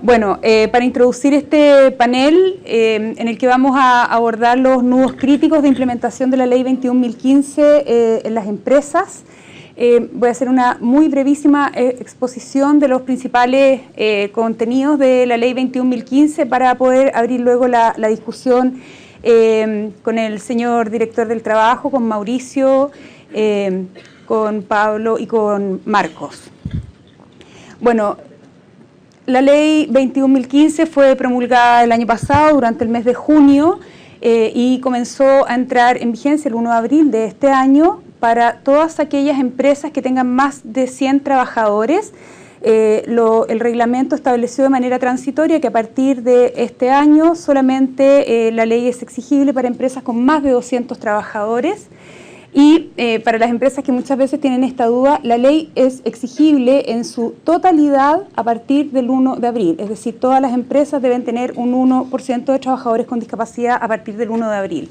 Bueno, para introducir este panel en el que vamos a abordar los nudos críticos de implementación de la Ley 21.015 en las empresas, voy a hacer una muy brevísima exposición de los principales contenidos de la Ley 21.015 para poder abrir luego la discusión con el señor director del trabajo, con Mauricio, con Pablo y con Marcos. Bueno, la Ley 21.015 fue promulgada el año pasado, durante el mes de junio, y comenzó a entrar en vigencia el 1 de abril de este año para todas aquellas empresas que tengan más de 100 trabajadores. El reglamento estableció de manera transitoria que a partir de este año solamente la ley es exigible para empresas con más de 200 trabajadores. Y para las empresas que muchas veces tienen esta duda, la ley es exigible en su totalidad a partir del 1 de abril. Es decir, todas las empresas deben tener un 1% de trabajadores con discapacidad a partir del 1 de abril.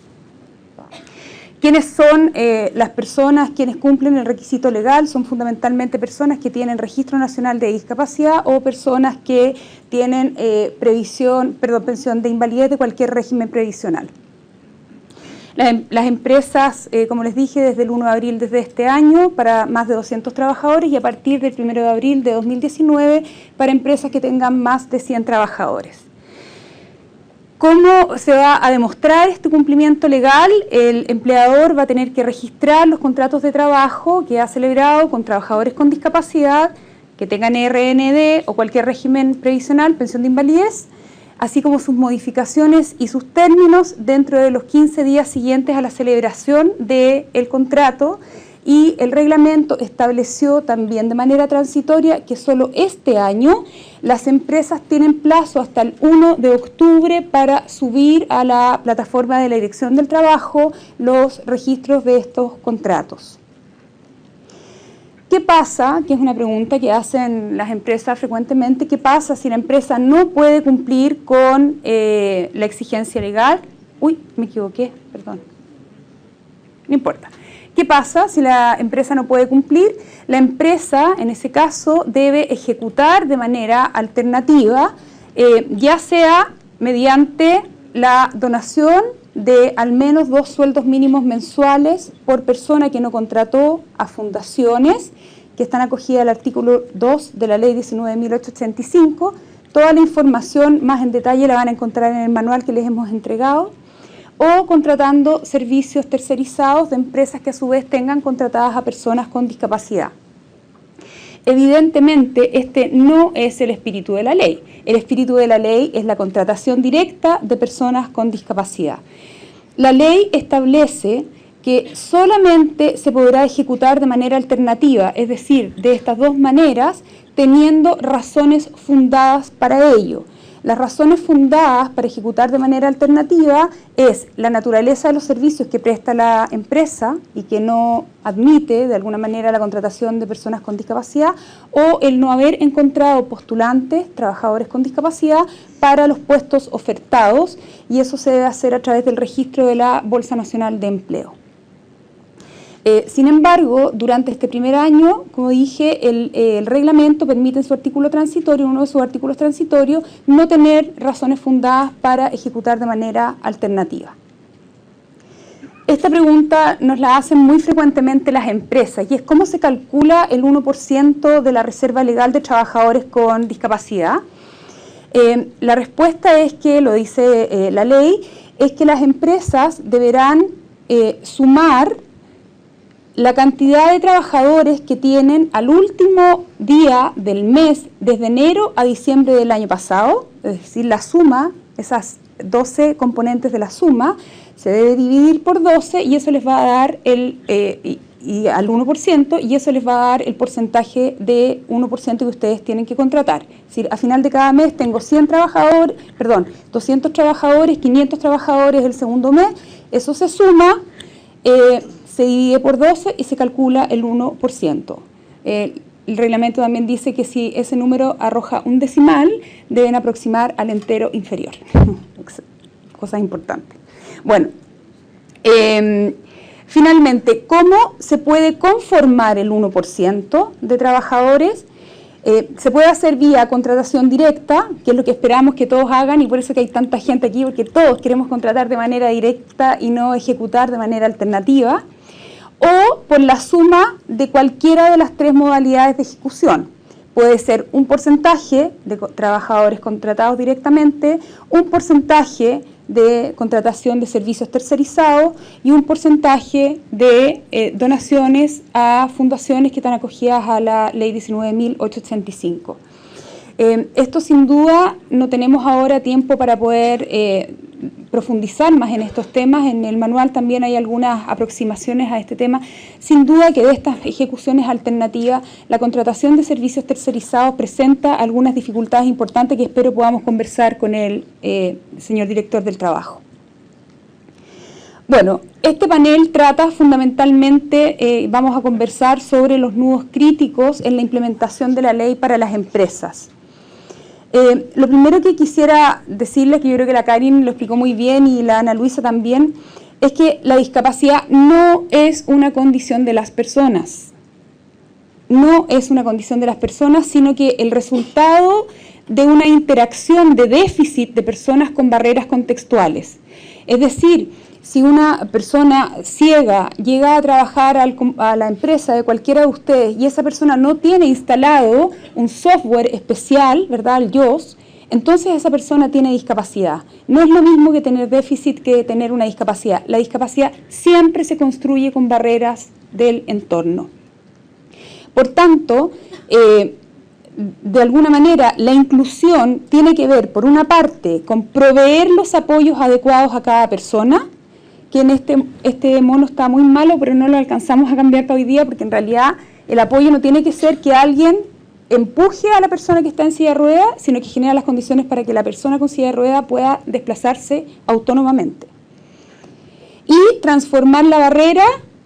¿Quiénes son las personas quienes cumplen el requisito legal? Son fundamentalmente personas que tienen registro nacional de discapacidad o personas que tienen pensión de invalidez de cualquier régimen previsional. Las empresas, como les dije, desde el 1 de abril desde este año para más de 200 trabajadores y a partir del 1 de abril de 2019 para empresas que tengan más de 100 trabajadores. ¿Cómo se va a demostrar este cumplimiento legal? El empleador va a tener que registrar los contratos de trabajo que ha celebrado con trabajadores con discapacidad, que tengan RND o cualquier régimen previsional, pensión de invalidez, así como sus modificaciones y sus términos dentro de los 15 días siguientes a la celebración del contrato. Y el reglamento estableció también de manera transitoria que solo este año las empresas tienen plazo hasta el 1 de octubre para subir a la plataforma de la Dirección del Trabajo los registros de estos contratos. ¿Qué pasa? Que es una pregunta que hacen las empresas frecuentemente. ¿Qué pasa si la empresa no puede cumplir con la exigencia legal? Uy, me equivoqué, perdón. No importa. ¿Qué pasa si la empresa no puede cumplir? La empresa, en ese caso, debe ejecutar de manera alternativa, ya sea mediante la donación de al menos 2 sueldos mínimos mensuales por persona que no contrató a fundaciones que están acogidas al artículo 2 de la Ley 19.885. Toda la información más en detalle la van a encontrar en el manual que les hemos entregado. O contratando servicios tercerizados de empresas que a su vez tengan contratadas a personas con discapacidad. Evidentemente, este no es el espíritu de la ley. El espíritu de la ley es la contratación directa de personas con discapacidad. La ley establece que solamente se podrá ejecutar de manera alternativa, es decir, de estas dos maneras, teniendo razones fundadas para ello. Las razones fundadas para ejecutar de manera alternativa es la naturaleza de los servicios que presta la empresa y que no admite de alguna manera la contratación de personas con discapacidad, o el no haber encontrado postulantes, trabajadores con discapacidad, para los puestos ofertados, y eso se debe hacer a través del registro de la Bolsa Nacional de Empleo. Sin embargo, durante este primer año, como dije, el reglamento permite en su artículo transitorio, uno de sus artículos transitorios, no tener razones fundadas para ejecutar de manera alternativa. Esta pregunta nos la hacen muy frecuentemente las empresas, y es cómo se calcula el 1% de la reserva legal de trabajadores con discapacidad. La respuesta es que, lo dice la ley, es que las empresas deberán sumar la cantidad de trabajadores que tienen al último día del mes, desde enero a diciembre del año pasado, es decir, la suma, esas 12 componentes de la suma, se debe dividir por 12 y eso les va a dar al 1%, y eso les va a dar el porcentaje de 1% que ustedes tienen que contratar. Es decir, a final de cada mes tengo 200 trabajadores, 500 trabajadores el segundo mes, eso se suma, se divide por 12 y se calcula el 1%. El reglamento también dice que si ese número arroja un decimal, deben aproximar al entero inferior. Cosa importante. Bueno, finalmente, ¿cómo se puede conformar el 1% de trabajadores? Se puede hacer vía contratación directa, que es lo que esperamos que todos hagan, y por eso que hay tanta gente aquí, porque todos queremos contratar de manera directa y no ejecutar de manera alternativa, o por la suma de cualquiera de las tres modalidades de ejecución. Puede ser un porcentaje de trabajadores contratados directamente, un porcentaje de contratación de servicios tercerizados y un porcentaje de donaciones a fundaciones que están acogidas a la Ley 19.885. Esto sin duda no tenemos ahora tiempo para poder profundizar más en estos temas. En el manual también hay algunas aproximaciones a este tema. Sin duda que de estas ejecuciones alternativas, la contratación de servicios tercerizados presenta algunas dificultades importantes que espero podamos conversar con el señor director del trabajo. Bueno, este panel trata fundamentalmente, vamos a conversar sobre los nudos críticos en la implementación de la ley para las empresas. Lo primero que quisiera decirles, que yo creo que la Karin lo explicó muy bien y la Ana Luisa también, es que la discapacidad no es una condición de las personas. No es una condición de las personas, sino que el resultado de una interacción de déficit de personas con barreras contextuales. Es decir, si una persona ciega llega a trabajar a la empresa de cualquiera de ustedes y esa persona no tiene instalado un software especial, ¿verdad?, el YOS, entonces esa persona tiene discapacidad. No es lo mismo que tener déficit que tener una discapacidad. La discapacidad siempre se construye con barreras del entorno. Por tanto, de alguna manera, la inclusión tiene que ver, por una parte, con proveer los apoyos adecuados a cada persona, que en este mono está muy malo, pero no lo alcanzamos a cambiar para hoy día, porque en realidad el apoyo no tiene que ser que alguien empuje a la persona que está en silla de ruedas, sino que genera las condiciones para que la persona con silla de ruedas pueda desplazarse autónomamente. Y transformar la barrera,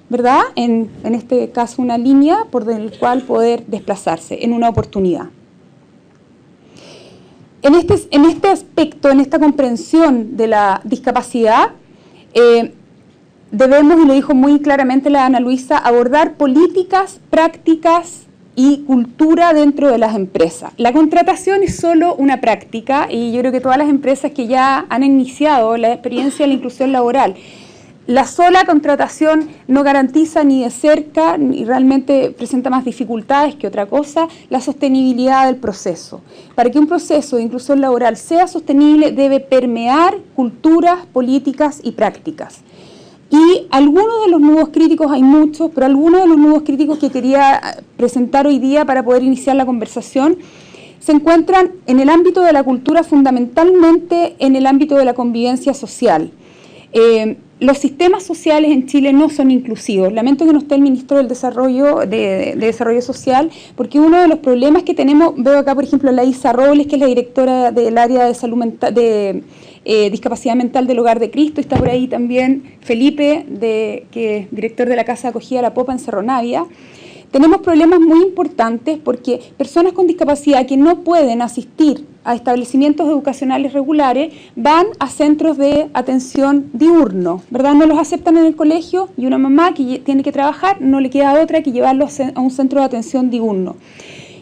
¿verdad?, en este caso una línea por el cual poder desplazarse, en una oportunidad. En este aspecto, en esta comprensión de la discapacidad, debemos, y lo dijo muy claramente la Ana Luisa, abordar políticas, prácticas y cultura dentro de las empresas. La contratación es solo una práctica y yo creo que todas las empresas que ya han iniciado la experiencia de la inclusión laboral, la sola contratación no garantiza ni de cerca, ni realmente presenta más dificultades que otra cosa, la sostenibilidad del proceso. Para que un proceso de inclusión laboral sea sostenible, debe permear culturas, políticas y prácticas. Y algunos de los nudos críticos, hay muchos, pero algunos de los nudos críticos que quería presentar hoy día para poder iniciar la conversación se encuentran en el ámbito de la cultura, fundamentalmente en el ámbito de la convivencia social. Los sistemas sociales en Chile no son inclusivos. Lamento que no esté el ministro del Desarrollo, de Desarrollo Social, porque uno de los problemas que tenemos, veo acá por ejemplo la Isa Robles, que es la directora del área de salud mental, discapacidad mental del Hogar de Cristo, y está por ahí también Felipe, que es director de la Casa de Acogida La Popa en Cerro Navia. Tenemos problemas muy importantes porque personas con discapacidad que no pueden asistir a establecimientos educacionales regulares van a centros de atención diurno, ¿verdad? No los aceptan en el colegio y una mamá que tiene que trabajar no le queda otra que llevarlos a un centro de atención diurno.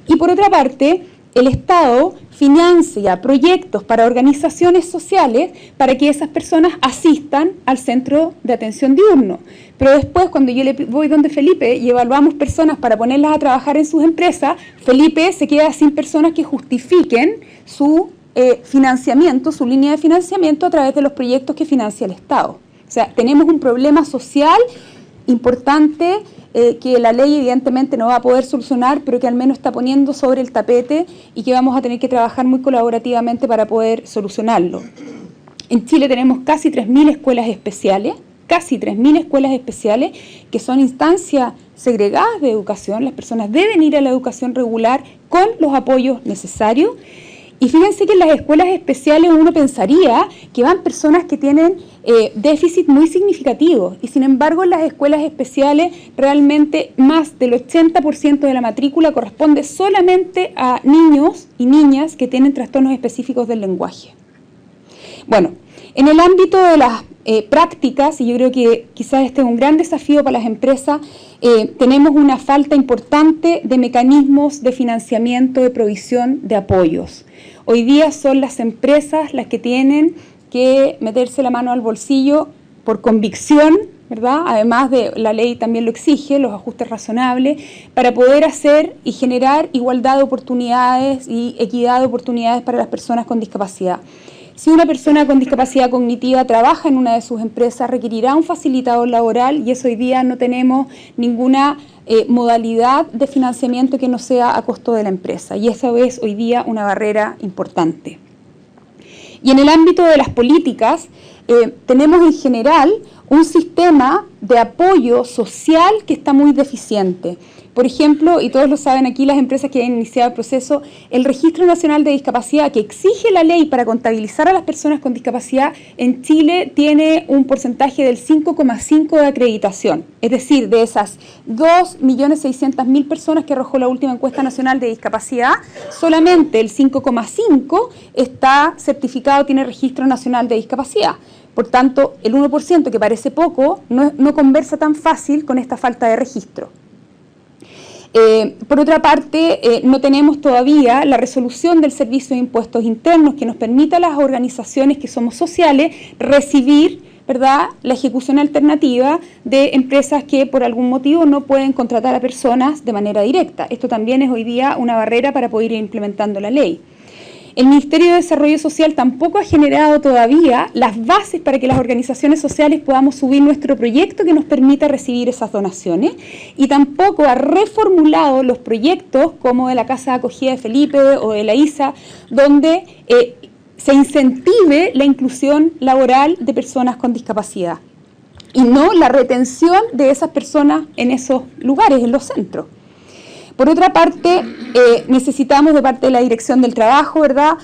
Y por otra parte, el Estado financia proyectos para organizaciones sociales para que esas personas asistan al centro de atención diurno. Pero después, cuando yo le voy donde Felipe y evaluamos personas para ponerlas a trabajar en sus empresas, Felipe se queda sin personas que justifiquen su financiamiento, su línea de financiamiento a través de los proyectos que financia el Estado. O sea, tenemos un problema social importante que la ley evidentemente no va a poder solucionar, pero que al menos está poniendo sobre el tapete y que vamos a tener que trabajar muy colaborativamente para poder solucionarlo. En Chile tenemos casi 3.000 escuelas especiales, que son instancias segregadas de educación. Las personas deben ir a la educación regular con los apoyos necesarios. Y fíjense que en las escuelas especiales uno pensaría que van personas que tienen déficit muy significativos, y sin embargo en las escuelas especiales realmente más del 80% de la matrícula corresponde solamente a niños y niñas que tienen trastornos específicos del lenguaje. Bueno, en el ámbito de las prácticas, y yo creo que quizás este es un gran desafío para las empresas, tenemos una falta importante de mecanismos de financiamiento, de provisión de apoyos. Hoy día son las empresas las que tienen que meterse la mano al bolsillo por convicción, ¿verdad? Además de la ley también lo exige, los ajustes razonables, para poder hacer y generar igualdad de oportunidades y equidad de oportunidades para las personas con discapacidad. Si una persona con discapacidad cognitiva trabaja en una de sus empresas, requerirá un facilitador laboral, y eso hoy día no tenemos ninguna modalidad de financiamiento que no sea a costo de la empresa, y eso es hoy día una barrera importante. Y en el ámbito de las políticas, tenemos en general un sistema de apoyo social que está muy deficiente. Por ejemplo, y todos lo saben aquí, las empresas que han iniciado el proceso, el Registro Nacional de Discapacidad, que exige la ley para contabilizar a las personas con discapacidad, en Chile tiene un porcentaje del 5,5% de acreditación. Es decir, de esas 2.600.000 personas que arrojó la última encuesta nacional de discapacidad, solamente el 5,5% está certificado, tiene Registro Nacional de Discapacidad. Por tanto, el 1%, que parece poco, no conversa tan fácil con esta falta de registro. Por otra parte, no tenemos todavía la resolución del Servicio de Impuestos Internos que nos permita a las organizaciones que somos sociales recibir, ¿verdad?, la ejecución alternativa de empresas que por algún motivo no pueden contratar a personas de manera directa. Esto también es hoy día una barrera para poder ir implementando la ley. El Ministerio de Desarrollo Social tampoco ha generado todavía las bases para que las organizaciones sociales podamos subir nuestro proyecto que nos permita recibir esas donaciones, y tampoco ha reformulado los proyectos como de la Casa de Acogida de Felipe o de la ISA, donde se incentive la inclusión laboral de personas con discapacidad y no la retención de esas personas en esos lugares, en los centros. Por otra parte, necesitamos de parte de la Dirección del Trabajo, ¿verdad?,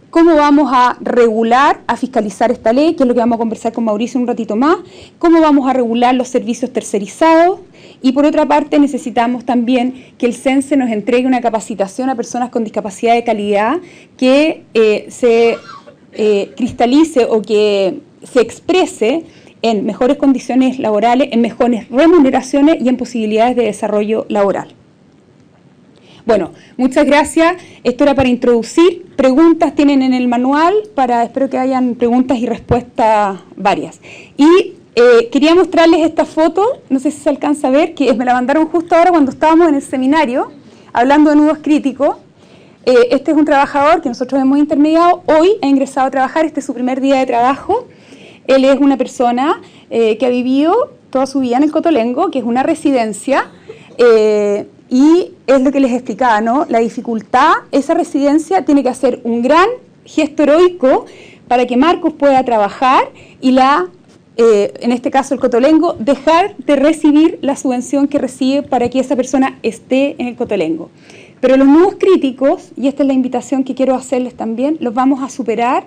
cómo vamos a regular, a fiscalizar esta ley, que es lo que vamos a conversar con Mauricio un ratito más, cómo vamos a regular los servicios tercerizados, y por otra parte necesitamos también que el CENSE nos entregue una capacitación a personas con discapacidad de calidad que se cristalice o que se exprese en mejores condiciones laborales, en mejores remuneraciones y en posibilidades de desarrollo laboral. Bueno, muchas gracias. Esto era para introducir. Preguntas tienen en el manual, espero que hayan preguntas y respuestas varias. Y quería mostrarles esta foto, no sé si se alcanza a ver, que me la mandaron justo ahora cuando estábamos en el seminario, hablando de nudos críticos. Este es un trabajador que nosotros hemos intermediado, hoy ha ingresado a trabajar, este es su primer día de trabajo. Él es una persona que ha vivido toda su vida en el Cotolengo, que es una residencia, y es lo que les explicaba, ¿no? La dificultad, esa residencia tiene que hacer un gran gesto heroico para que Marcos pueda trabajar y en este caso el Cotolengo, dejar de recibir la subvención que recibe para que esa persona esté en el Cotolengo. Pero los nudos críticos, y esta es la invitación que quiero hacerles también, los vamos a superar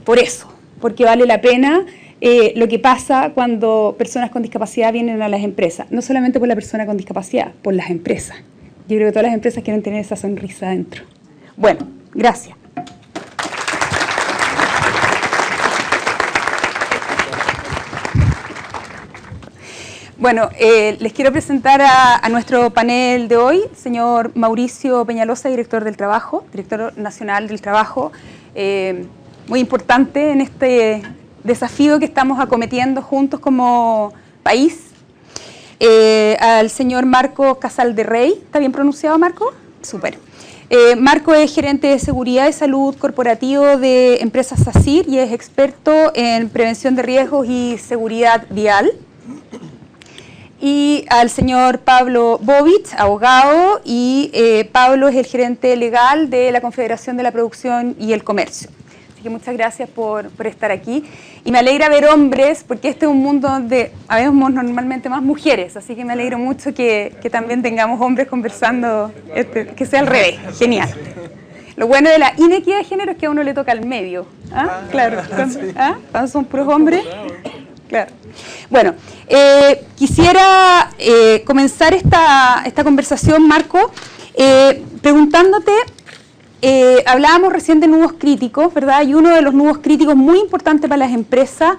por eso, porque vale la pena lo que pasa cuando personas con discapacidad vienen a las empresas. No solamente por la persona con discapacidad, por las empresas. Yo creo que todas las empresas quieren tener esa sonrisa adentro. Bueno, gracias. Bueno, les quiero presentar a nuestro panel de hoy, señor Mauricio Peñalosa, director del Trabajo, director nacional del Trabajo, muy importante en este desafío que estamos acometiendo juntos como país. Al señor Marco Casal-de-Rey, ¿está bien pronunciado, Marco? Súper. Marco es gerente de seguridad y salud corporativo de empresas SACIR y es experto en prevención de riesgos y seguridad vial. Y al señor Pablo Bovich, abogado, y Pablo es el gerente legal de la Confederación de la Producción y el Comercio. Así que muchas gracias por estar aquí. Y me alegra ver hombres, porque este es un mundo donde habemos normalmente más mujeres, así que me alegro mucho que también tengamos hombres conversando, que sea al revés. Genial. Lo bueno de la inequidad de género es que a uno le toca al medio. ¿Ah? Claro. Cuando son puros hombres. Claro. Bueno, quisiera comenzar esta conversación, Marco, preguntándote, hablábamos recién de nudos críticos, ¿verdad? Y uno de los nudos críticos muy importantes para las empresas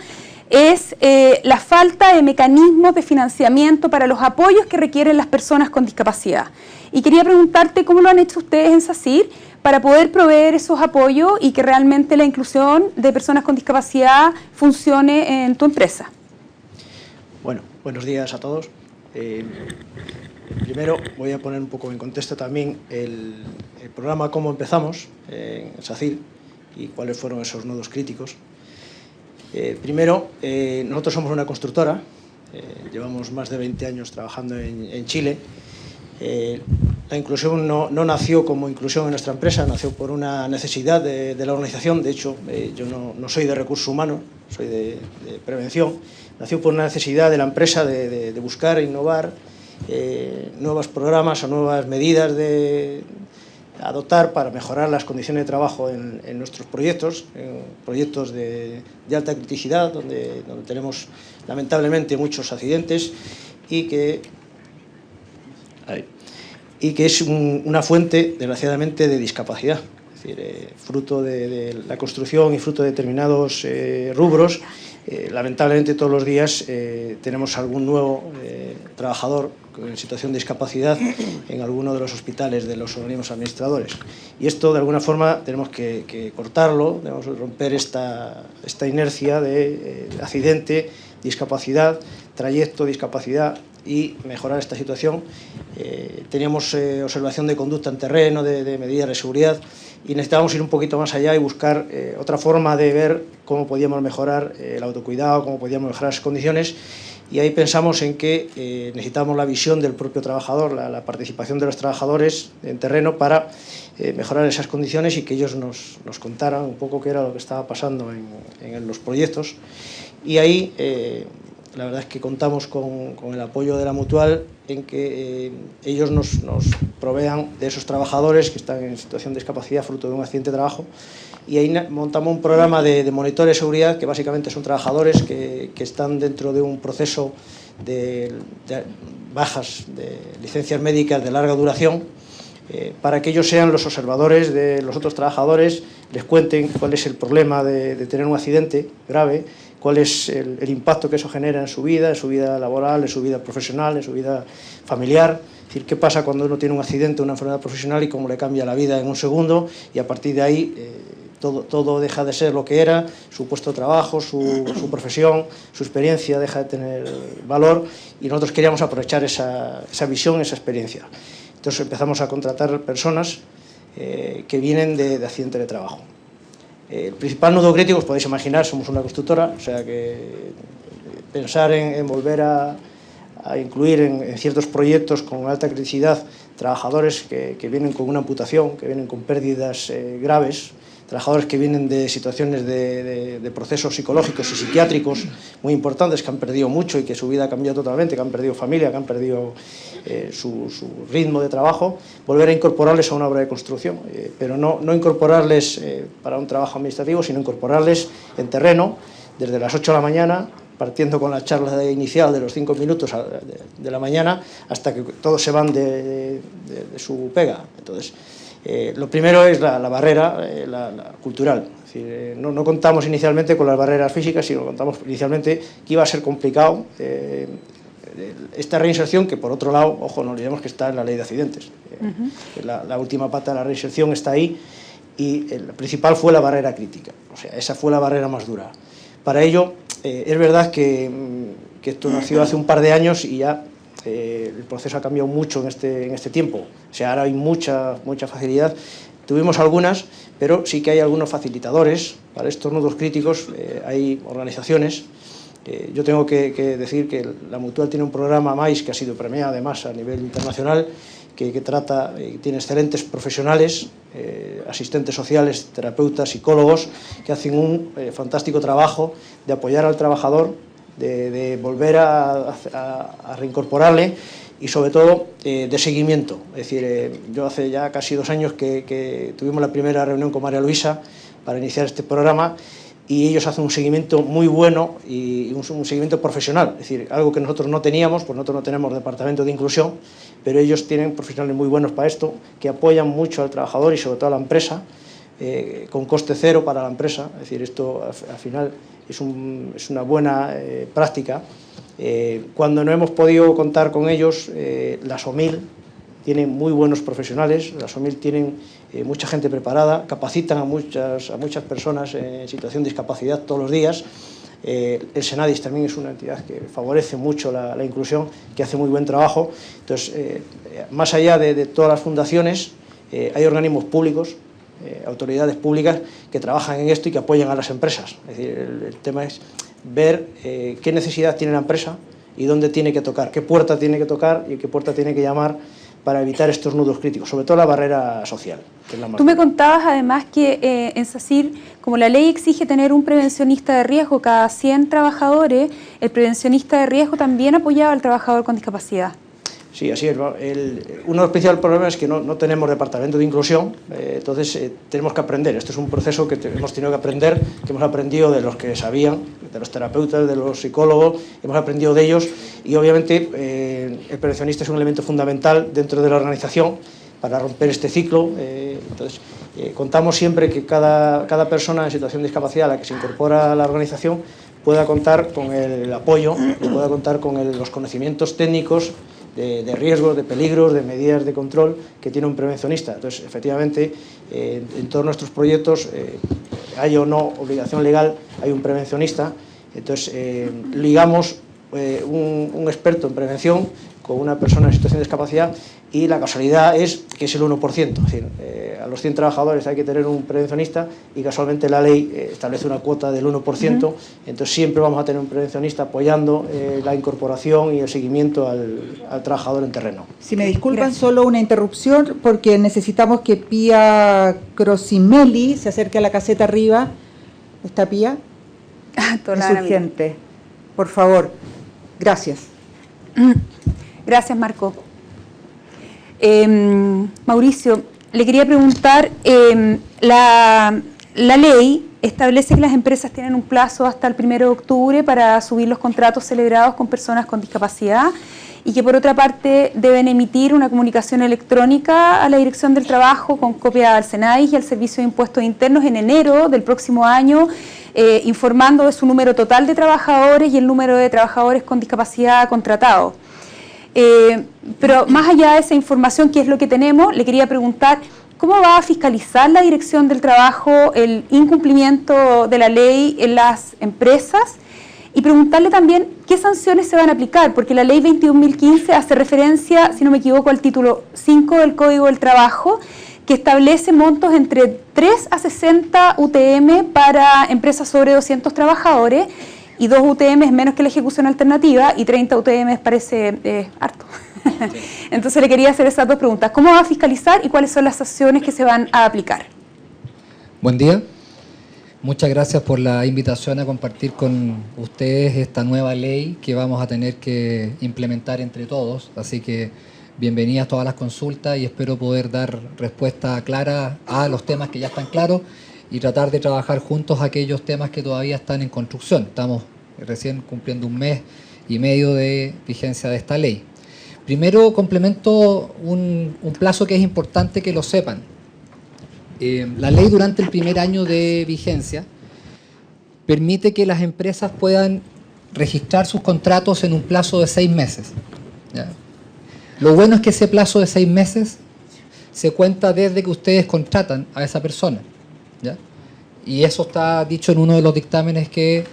es la falta de mecanismos de financiamiento para los apoyos que requieren las personas con discapacidad. Y quería preguntarte cómo lo han hecho ustedes en SACIR para poder proveer esos apoyos y que realmente la inclusión de personas con discapacidad funcione en tu empresa. Bueno, buenos días a todos. Primero voy a poner un poco en contexto también el programa, cómo empezamos en SACIR y cuáles fueron esos nodos críticos. Primero, nosotros somos una constructora, llevamos más de 20 años trabajando en Chile. La inclusión no nació como inclusión en nuestra empresa, nació por una necesidad de la organización. De hecho, yo no soy de recursos humanos, soy de prevención. Nació por una necesidad de la empresa de buscar e innovar nuevos programas o nuevas medidas de adoptar para mejorar las condiciones de trabajo en nuestros proyectos, de alta criticidad, donde tenemos lamentablemente muchos accidentes y que es una fuente, desgraciadamente, de discapacidad. Es decir, fruto de la construcción y fruto de determinados rubros, lamentablemente todos los días tenemos algún nuevo trabajador en situación de discapacidad en alguno de los hospitales de los organismos administradores. Y esto, de alguna forma, tenemos que cortarlo, debemos romper esta inercia de accidente, discapacidad, trayecto, discapacidad, y mejorar esta situación. Teníamos observación de conducta en terreno, de medidas de seguridad, y necesitábamos ir un poquito más allá y buscar otra forma de ver cómo podíamos mejorar el autocuidado, cómo podíamos mejorar las condiciones, y ahí pensamos en que necesitábamos la visión del propio trabajador, la participación de los trabajadores en terreno para mejorar esas condiciones y que ellos nos contaran un poco qué era lo que estaba pasando en los proyectos. Y ahí la verdad es que contamos con el apoyo de la Mutual en que ellos nos provean de esos trabajadores que están en situación de discapacidad fruto de un accidente de trabajo, y ahí montamos un programa de monitoreo de seguridad que básicamente son trabajadores que están dentro de un proceso de bajas de licencias médicas de larga duración, para que ellos sean los observadores de los otros trabajadores, les cuenten cuál es el problema de tener un accidente grave, cuál es el impacto que eso genera en su vida laboral, en su vida profesional, en su vida familiar. Es decir, qué pasa cuando uno tiene un accidente, una enfermedad profesional y cómo le cambia la vida en un segundo, y a partir de ahí todo deja de ser lo que era, su puesto de trabajo, su profesión, su experiencia deja de tener valor, y nosotros queríamos aprovechar esa visión, esa experiencia. Entonces empezamos a contratar personas que vienen de accidentes de trabajo. El principal nudo crítico, os podéis imaginar, somos una constructora, o sea que pensar en volver a incluir en ciertos proyectos con alta criticidad trabajadores que vienen con una amputación, que vienen con pérdidas graves, trabajadores que vienen de situaciones de procesos psicológicos y psiquiátricos muy importantes, que han perdido mucho y que su vida ha cambiado totalmente, que han perdido familia, que han perdido su ritmo de trabajo, volver a incorporarles a una obra de construcción, pero no incorporarles para un trabajo administrativo, sino incorporarles en terreno, desde las 8 de la mañana, partiendo con la charla inicial de los 5 minutos de la mañana, hasta que todos se van de su pega. Entonces, lo primero es la barrera la cultural. Es decir, no contamos inicialmente con las barreras físicas, sino contamos inicialmente que iba a ser complicado esta reinserción, que por otro lado, ojo, no olvidemos que está en la ley de accidentes. La última pata de la reinserción está ahí, y el principal fue la barrera crítica. O sea, esa fue la barrera más dura. Para ello, es verdad que esto nació hace un par de años y ya el proceso ha cambiado mucho en este tiempo. O sea, ahora hay mucha facilidad. Tuvimos algunas, pero sí que hay algunos facilitadores para estos nudos críticos. Hay organizaciones. Yo tengo que decir que la Mutual tiene un programa MAIS que ha sido premiado además a nivel internacional, que trata y tiene excelentes profesionales, asistentes sociales, terapeutas, psicólogos, que hacen un fantástico trabajo de apoyar al trabajador, de volver a reincorporarle, y sobre todo de seguimiento. Es decir, yo hace ya casi 2 años que tuvimos la primera reunión con María Luisa para iniciar este programa, y ellos hacen un seguimiento muy bueno y un seguimiento profesional, es decir, algo que nosotros no teníamos, pues nosotros no tenemos departamento de inclusión, pero ellos tienen profesionales muy buenos para esto, que apoyan mucho al trabajador y sobre todo a la empresa, con coste cero para la empresa. Es decir, esto al final es una buena práctica. Cuando no hemos podido contar con ellos, la SOMIL tienen muy buenos profesionales, la SOMIL tienen mucha gente preparada, capacitan a muchas personas en situación de discapacidad todos los días. El Senadis también es una entidad que favorece mucho la inclusión, que hace muy buen trabajo. Entonces, más allá de todas las fundaciones, hay organismos públicos, autoridades públicas que trabajan en esto y que apoyan a las empresas. Es decir, el tema es ver qué necesidad tiene la empresa y dónde tiene que tocar, qué puerta tiene que tocar y qué puerta tiene que llamar para evitar estos nudos críticos, sobre todo la barrera social. Que es la más. Tú me contabas además que en SACIR, como la ley exige tener un prevencionista de riesgo cada 100 trabajadores, el prevencionista de riesgo también apoyaba al trabajador con discapacidad. Sí, así es. Uno de los principales problemas es que no tenemos departamento de inclusión, entonces tenemos que aprender. Esto es un proceso que hemos tenido que aprender, que hemos aprendido de los que sabían, de los terapeutas, de los psicólogos, hemos aprendido de ellos y obviamente el prevencionista es un elemento fundamental dentro de la organización para romper este ciclo. Entonces, contamos siempre que cada persona en situación de discapacidad a la que se incorpora a la organización pueda contar con el apoyo, pueda contar con los conocimientos técnicos de riesgos, de peligros, de medidas de control que tiene un prevencionista. Entonces, efectivamente, en todos nuestros proyectos, hay o no obligación legal, hay un prevencionista. Entonces, ligamos un experto en prevención con una persona en situación de discapacidad y la casualidad es que es el 1%. Es decir, a los 100 trabajadores hay que tener un prevencionista y casualmente la ley establece una cuota del 1%, entonces siempre vamos a tener un prevencionista apoyando la incorporación y el seguimiento al trabajador en terreno. Si me disculpan, solo una interrupción porque necesitamos que Pía Crosimeli se acerque a la caseta arriba. ¿Está Pía? Es urgente. Por favor. Gracias. Gracias, Marco. Mauricio, le quería preguntar, la ley establece que las empresas tienen un plazo hasta el 1 de octubre para subir los contratos celebrados con personas con discapacidad y que por otra parte deben emitir una comunicación electrónica a la Dirección del Trabajo con copia al SENADIS y al Servicio de Impuestos Internos en enero del próximo año, informando de su número total de trabajadores y el número de trabajadores con discapacidad contratados. Pero más allá de esa información, que es lo que tenemos, le quería preguntar, ¿cómo va a fiscalizar la Dirección del Trabajo el incumplimiento de la ley en las empresas? Y preguntarle también qué sanciones se van a aplicar, porque la ley 21.015 hace referencia, si no me equivoco, al título 5 del Código del Trabajo, que establece montos entre 3 a 60 UTM para empresas sobre 200 trabajadores, y 2 UTM es menos que la ejecución alternativa y 30 UTM parece harto. Sí. Entonces le quería hacer esas dos preguntas. ¿Cómo va a fiscalizar y cuáles son las sanciones que se van a aplicar? Buen día. Muchas gracias por la invitación a compartir con ustedes esta nueva ley que vamos a tener que implementar entre todos. Así que bienvenidas todas las consultas y espero poder dar respuesta clara a los temas que ya están claros y tratar de trabajar juntos aquellos temas que todavía están en construcción. Estamos recién cumpliendo 1 mes y medio de vigencia de esta ley. Primero, complemento un plazo que es importante que lo sepan. La ley durante el primer año de vigencia permite que las empresas puedan registrar sus contratos en un plazo de 6 meses. ¿Ya? Lo bueno es que ese plazo de 6 meses se cuenta desde que ustedes contratan a esa persona. ¿Ya? Y eso está dicho en uno de los dictámenes que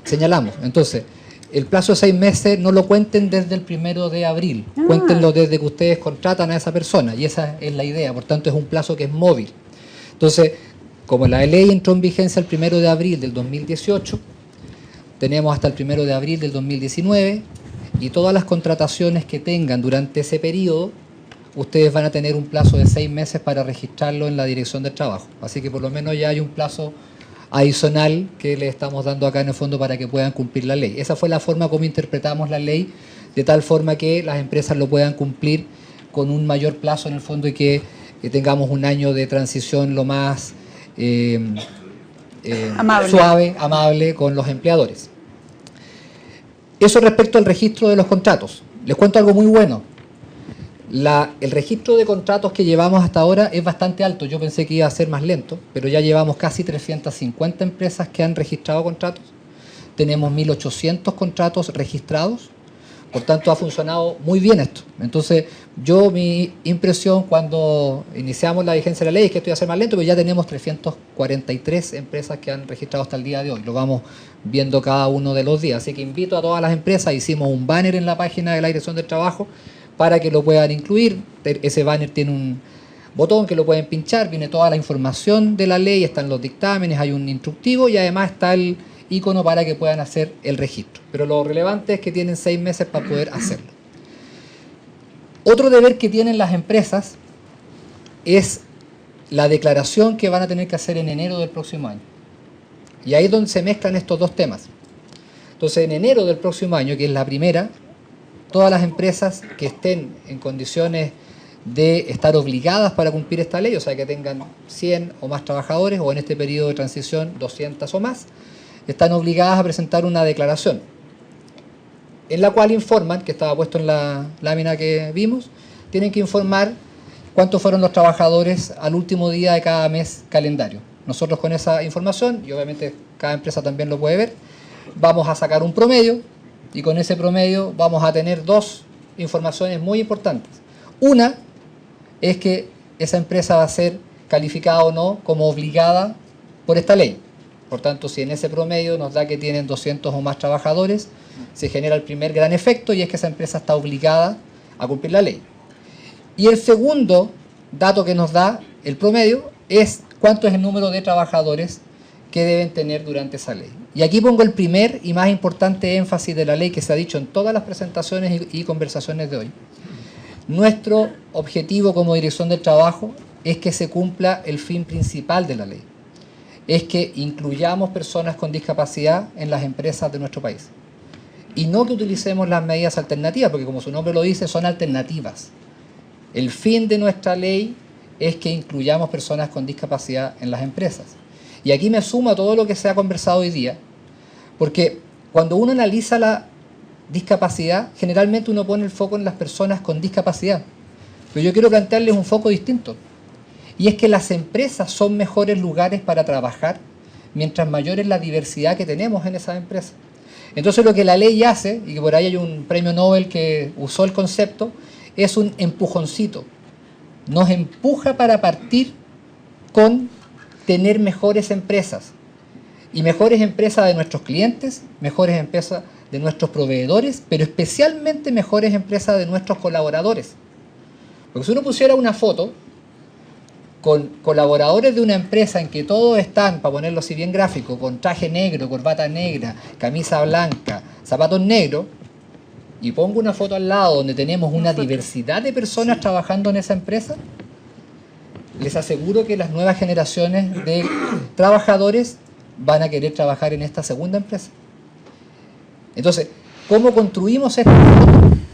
señalamos. Entonces, el plazo de 6 meses no lo cuenten desde el 1 de abril, cuéntenlo desde que ustedes contratan a esa persona, y esa es la idea, por tanto es un plazo que es móvil. Entonces, como la ley entró en vigencia el 1 de abril del 2018, tenemos hasta el 1 de abril del 2019, y todas las contrataciones que tengan durante ese periodo, ustedes van a tener un plazo de 6 meses para registrarlo en la Dirección del Trabajo. Así que por lo menos ya hay un plazo adicional que le estamos dando acá en el fondo para que puedan cumplir la ley. Esa fue la forma como interpretamos la ley, de tal forma que las empresas lo puedan cumplir con un mayor plazo en el fondo y que tengamos un año de transición lo más suave, amable con los empleadores. Eso respecto al registro de los contratos. Les cuento algo muy bueno. El registro de contratos que llevamos hasta ahora es bastante alto. Yo pensé que iba a ser más lento, pero ya llevamos casi 350 empresas que han registrado contratos. tenemos 1.800 contratos registrados, por tanto ha funcionado muy bien esto. Entonces mi impresión cuando iniciamos la vigencia de la ley es que esto iba a ser más lento, pero ya tenemos 343 empresas que han registrado hasta el día de hoy, lo vamos viendo cada uno de los días, así que invito a todas las empresas, hicimos un banner en la página de la Dirección del Trabajo para que lo puedan incluir. Ese banner tiene un botón que lo pueden pinchar, viene toda la información de la ley, están los dictámenes, hay un instructivo y además está el icono para que puedan hacer el registro. Pero lo relevante es que tienen 6 meses para poder hacerlo. Otro deber que tienen las empresas es la declaración que van a tener que hacer en enero del próximo año. Y ahí es donde se mezclan estos dos temas. Entonces, en enero del próximo año, que es la primera, todas las empresas que estén en condiciones de estar obligadas para cumplir esta ley, o sea, que tengan 100 o más trabajadores, o en este periodo de transición 200 o más, están obligadas a presentar una declaración en la cual informan, que estaba puesto en la lámina que vimos, tienen que informar cuántos fueron los trabajadores al último día de cada mes calendario. Nosotros con esa información, y obviamente cada empresa también lo puede ver, vamos a sacar un promedio y con ese promedio vamos a tener dos informaciones muy importantes. Una es que esa empresa va a ser calificada o no como obligada por esta ley. Por tanto, si en ese promedio nos da que tienen 200 o más trabajadores, se genera el primer gran efecto y es que esa empresa está obligada a cumplir la ley. Y el segundo dato que nos da el promedio es cuánto es el número de trabajadores que deben tener durante esa ley. Y aquí pongo el primer y más importante énfasis de la ley que se ha dicho en todas las presentaciones y conversaciones de hoy. Nuestro objetivo como Dirección del Trabajo es que se cumpla el fin principal de la ley. Es que incluyamos personas con discapacidad en las empresas de nuestro país. Y no que utilicemos las medidas alternativas, porque como su nombre lo dice, son alternativas. El fin de nuestra ley es que incluyamos personas con discapacidad en las empresas. Y aquí me sumo a todo lo que se ha conversado hoy día, porque cuando uno analiza la discapacidad, generalmente uno pone el foco en las personas con discapacidad. Pero yo quiero plantearles un foco distinto. Y es que las empresas son mejores lugares para trabajar mientras mayor es la diversidad que tenemos en esas empresas. Entonces lo que la ley hace, y que por ahí hay un premio Nobel que usó el concepto, es un empujoncito. Nos empuja para partir con tener mejores empresas. Y mejores empresas de nuestros clientes, mejores empresas de nuestros proveedores, pero especialmente mejores empresas de nuestros colaboradores. Porque si uno pusiera una foto con colaboradores de una empresa en que todos están, para ponerlo así bien gráfico, con traje negro, corbata negra, camisa blanca, zapatos negros, y pongo una foto al lado donde tenemos una diversidad de personas trabajando en esa empresa, les aseguro que las nuevas generaciones de trabajadores van a querer trabajar en esta segunda empresa. Entonces, ¿cómo construimos esto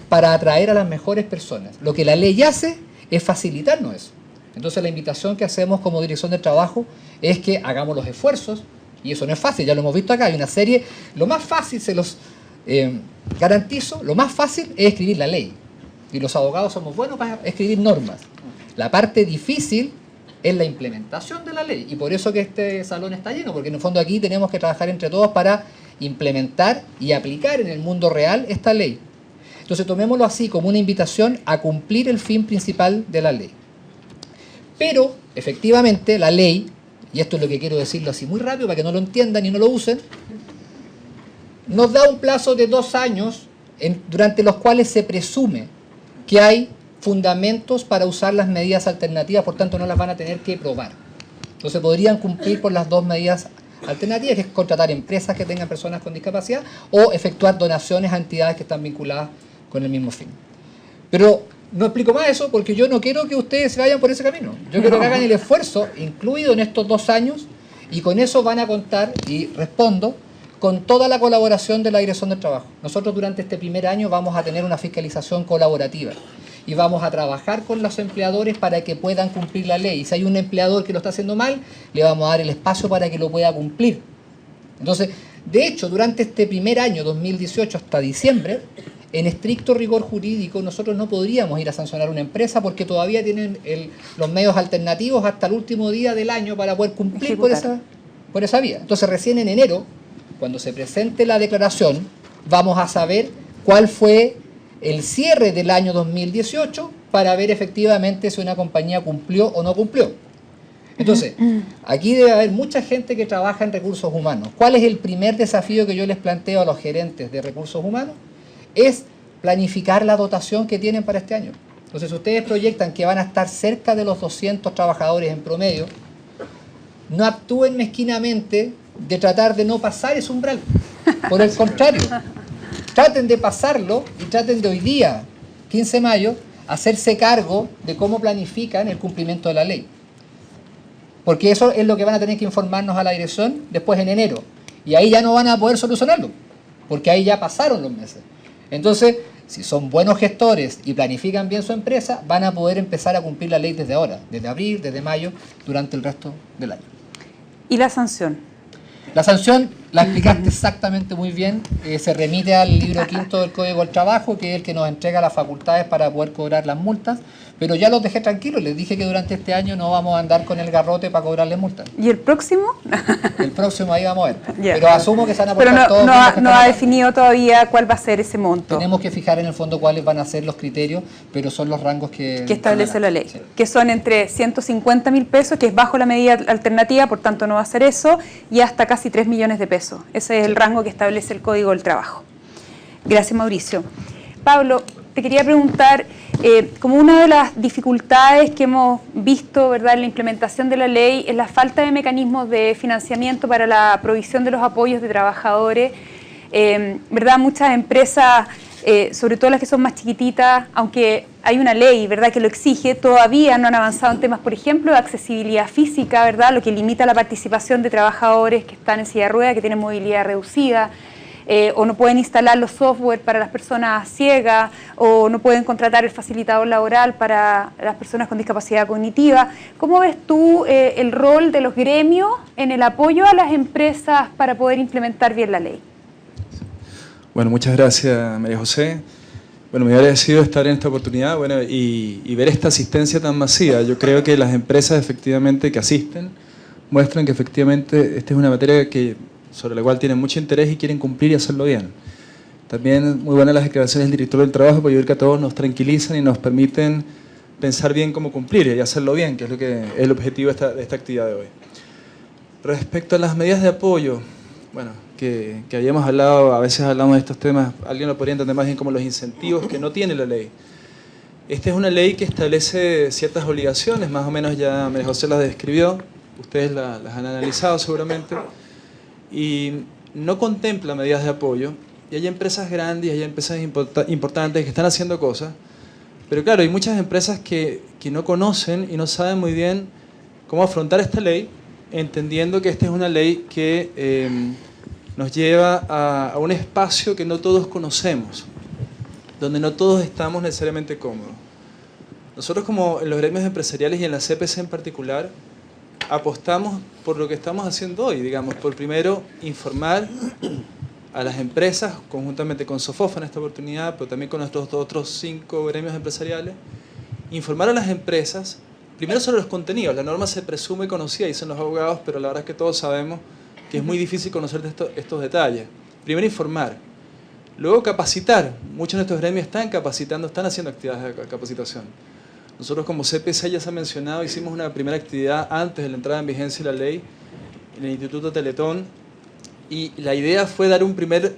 para atraer a las mejores personas? Lo que la ley hace es facilitarnos eso. Entonces la invitación que hacemos como Dirección del Trabajo es que hagamos los esfuerzos, y eso no es fácil, ya lo hemos visto acá, hay una serie, lo más fácil, se los garantizo, lo más fácil es escribir la ley, y los abogados somos buenos para escribir normas. La parte difícil es la implementación de la ley, y por eso que este salón está lleno, porque en el fondo aquí tenemos que trabajar entre todos para implementar y aplicar en el mundo real esta ley. Entonces tomémoslo así como una invitación a cumplir el fin principal de la ley. Pero, efectivamente, la ley, y esto es lo que quiero decirlo así muy rápido para que no lo entiendan y no lo usen, nos da un plazo de 2 años durante los cuales se presume que hay fundamentos para usar las medidas alternativas, por tanto no las van a tener que probar. Entonces podrían cumplir por las dos medidas alternativas, que es contratar empresas que tengan personas con discapacidad o efectuar donaciones a entidades que están vinculadas con el mismo fin. Pero no explico más eso porque yo no quiero que ustedes se vayan por ese camino. Yo quiero que hagan el esfuerzo incluido en estos 2 años y con eso van a contar, y respondo, con toda la colaboración de la Dirección del Trabajo. Nosotros durante este primer año vamos a tener una fiscalización colaborativa y vamos a trabajar con los empleadores para que puedan cumplir la ley. Y si hay un empleador que lo está haciendo mal, le vamos a dar el espacio para que lo pueda cumplir. Entonces, de hecho, durante este primer año, 2018, hasta diciembre, en estricto rigor jurídico, nosotros no podríamos ir a sancionar una empresa porque todavía tienen los medios alternativos hasta el último día del año para poder cumplir por esa vía. Entonces, recién en enero cuando se presente la declaración, vamos a saber cuál fue el cierre del año 2018 para ver efectivamente si una compañía cumplió o no cumplió. Entonces, aquí debe haber mucha gente que trabaja en recursos humanos. ¿Cuál es el primer desafío que yo les planteo a los gerentes de recursos humanos? Es planificar la dotación que tienen para este año. Entonces, si ustedes proyectan que van a estar cerca de los 200 trabajadores en promedio, no actúen mezquinamente de tratar de no pasar ese umbral. Por el contrario, traten de pasarlo y traten de hoy día, 15 de mayo, hacerse cargo de cómo planifican el cumplimiento de la ley. Porque eso es lo que van a tener que informarnos a la dirección después en enero. Y ahí ya no van a poder solucionarlo, porque ahí ya pasaron los meses. Entonces, si son buenos gestores y planifican bien su empresa, van a poder empezar a cumplir la ley desde ahora, desde abril, desde mayo, durante el resto del año. ¿Y la sanción? La sanción, la explicaste exactamente muy bien, se remite al libro 5 del Código del Trabajo, que es el que nos entrega las facultades para poder cobrar las multas, pero ya los dejé tranquilos, les dije que durante este año no vamos a andar con el garrote para cobrarles multas. ¿Y el próximo? El próximo ahí vamos a ver, Yeah. pero asumo que se van a Pero aportar todos. no ha definido todavía cuál va a ser ese monto. Tenemos que fijar en el fondo cuáles van a ser los criterios, pero son los rangos que establece la ley, sí. que son entre 150.000 pesos, que es bajo la medida alternativa, por tanto no va a ser eso, y hasta casi 3 millones de pesos. Ese es el rango que establece el Código del Trabajo. Gracias, Mauricio. Pablo, te quería preguntar, como una de las dificultades que hemos visto, ¿verdad?, en la implementación de la ley es la falta de mecanismos de financiamiento para la provisión de los apoyos de trabajadores. ¿Verdad? Muchas empresas, sobre todo las que son más chiquititas, aunque hay una ley, ¿verdad?, que lo exige, todavía no han avanzado en temas, por ejemplo, de accesibilidad física, ¿verdad?, lo que limita la participación de trabajadores que están en silla de ruedas, que tienen movilidad reducida, o no pueden instalar los software para las personas ciegas, o no pueden contratar el facilitador laboral para las personas con discapacidad cognitiva. ¿Cómo ves tú el rol de los gremios en el apoyo a las empresas para poder implementar bien la ley? Bueno, muchas gracias, María José. Bueno, me había decidido estar en esta oportunidad, bueno, y ver esta asistencia tan masiva. Yo creo que las empresas efectivamente que asisten muestran que efectivamente esta es una materia sobre la cual tienen mucho interés y quieren cumplir y hacerlo bien. También muy buenas las declaraciones del director del trabajo, porque yo creo que a todos nos tranquilizan y nos permiten pensar bien cómo cumplir y hacerlo bien, que es lo que es el objetivo de esta actividad de hoy. Respecto a las medidas de apoyo, bueno, que habíamos hablado, a veces hablamos de estos temas, alguien lo podría entender más bien como los incentivos que no tiene la ley. Esta es una ley que establece ciertas obligaciones, más o menos ya María José las describió, ustedes las han analizado seguramente, y no contempla medidas de apoyo, y hay empresas grandes, hay empresas importantes que están haciendo cosas, pero claro, hay muchas empresas que no conocen y no saben muy bien cómo afrontar esta ley, entendiendo que esta es una ley que nos lleva a un espacio que no todos conocemos, donde no todos estamos necesariamente cómodos. Nosotros, como en los gremios empresariales y en la CPC en particular, apostamos por lo que estamos haciendo hoy, digamos, por primero informar a las empresas, conjuntamente con Sofofa en esta oportunidad, pero también con nuestros otros 5 gremios empresariales, informar a las empresas, primero sobre los contenidos. La norma se presume conocida, dicen los abogados, pero la verdad es que todos sabemos que es muy difícil conocer estos detalles. Primero informar, luego capacitar. Muchos de nuestros gremios están capacitando, están haciendo actividades de capacitación. Nosotros como CPC, ya se ha mencionado, hicimos una primera actividad antes de la entrada en vigencia de la ley en el Instituto Teletón, y la idea fue dar un primer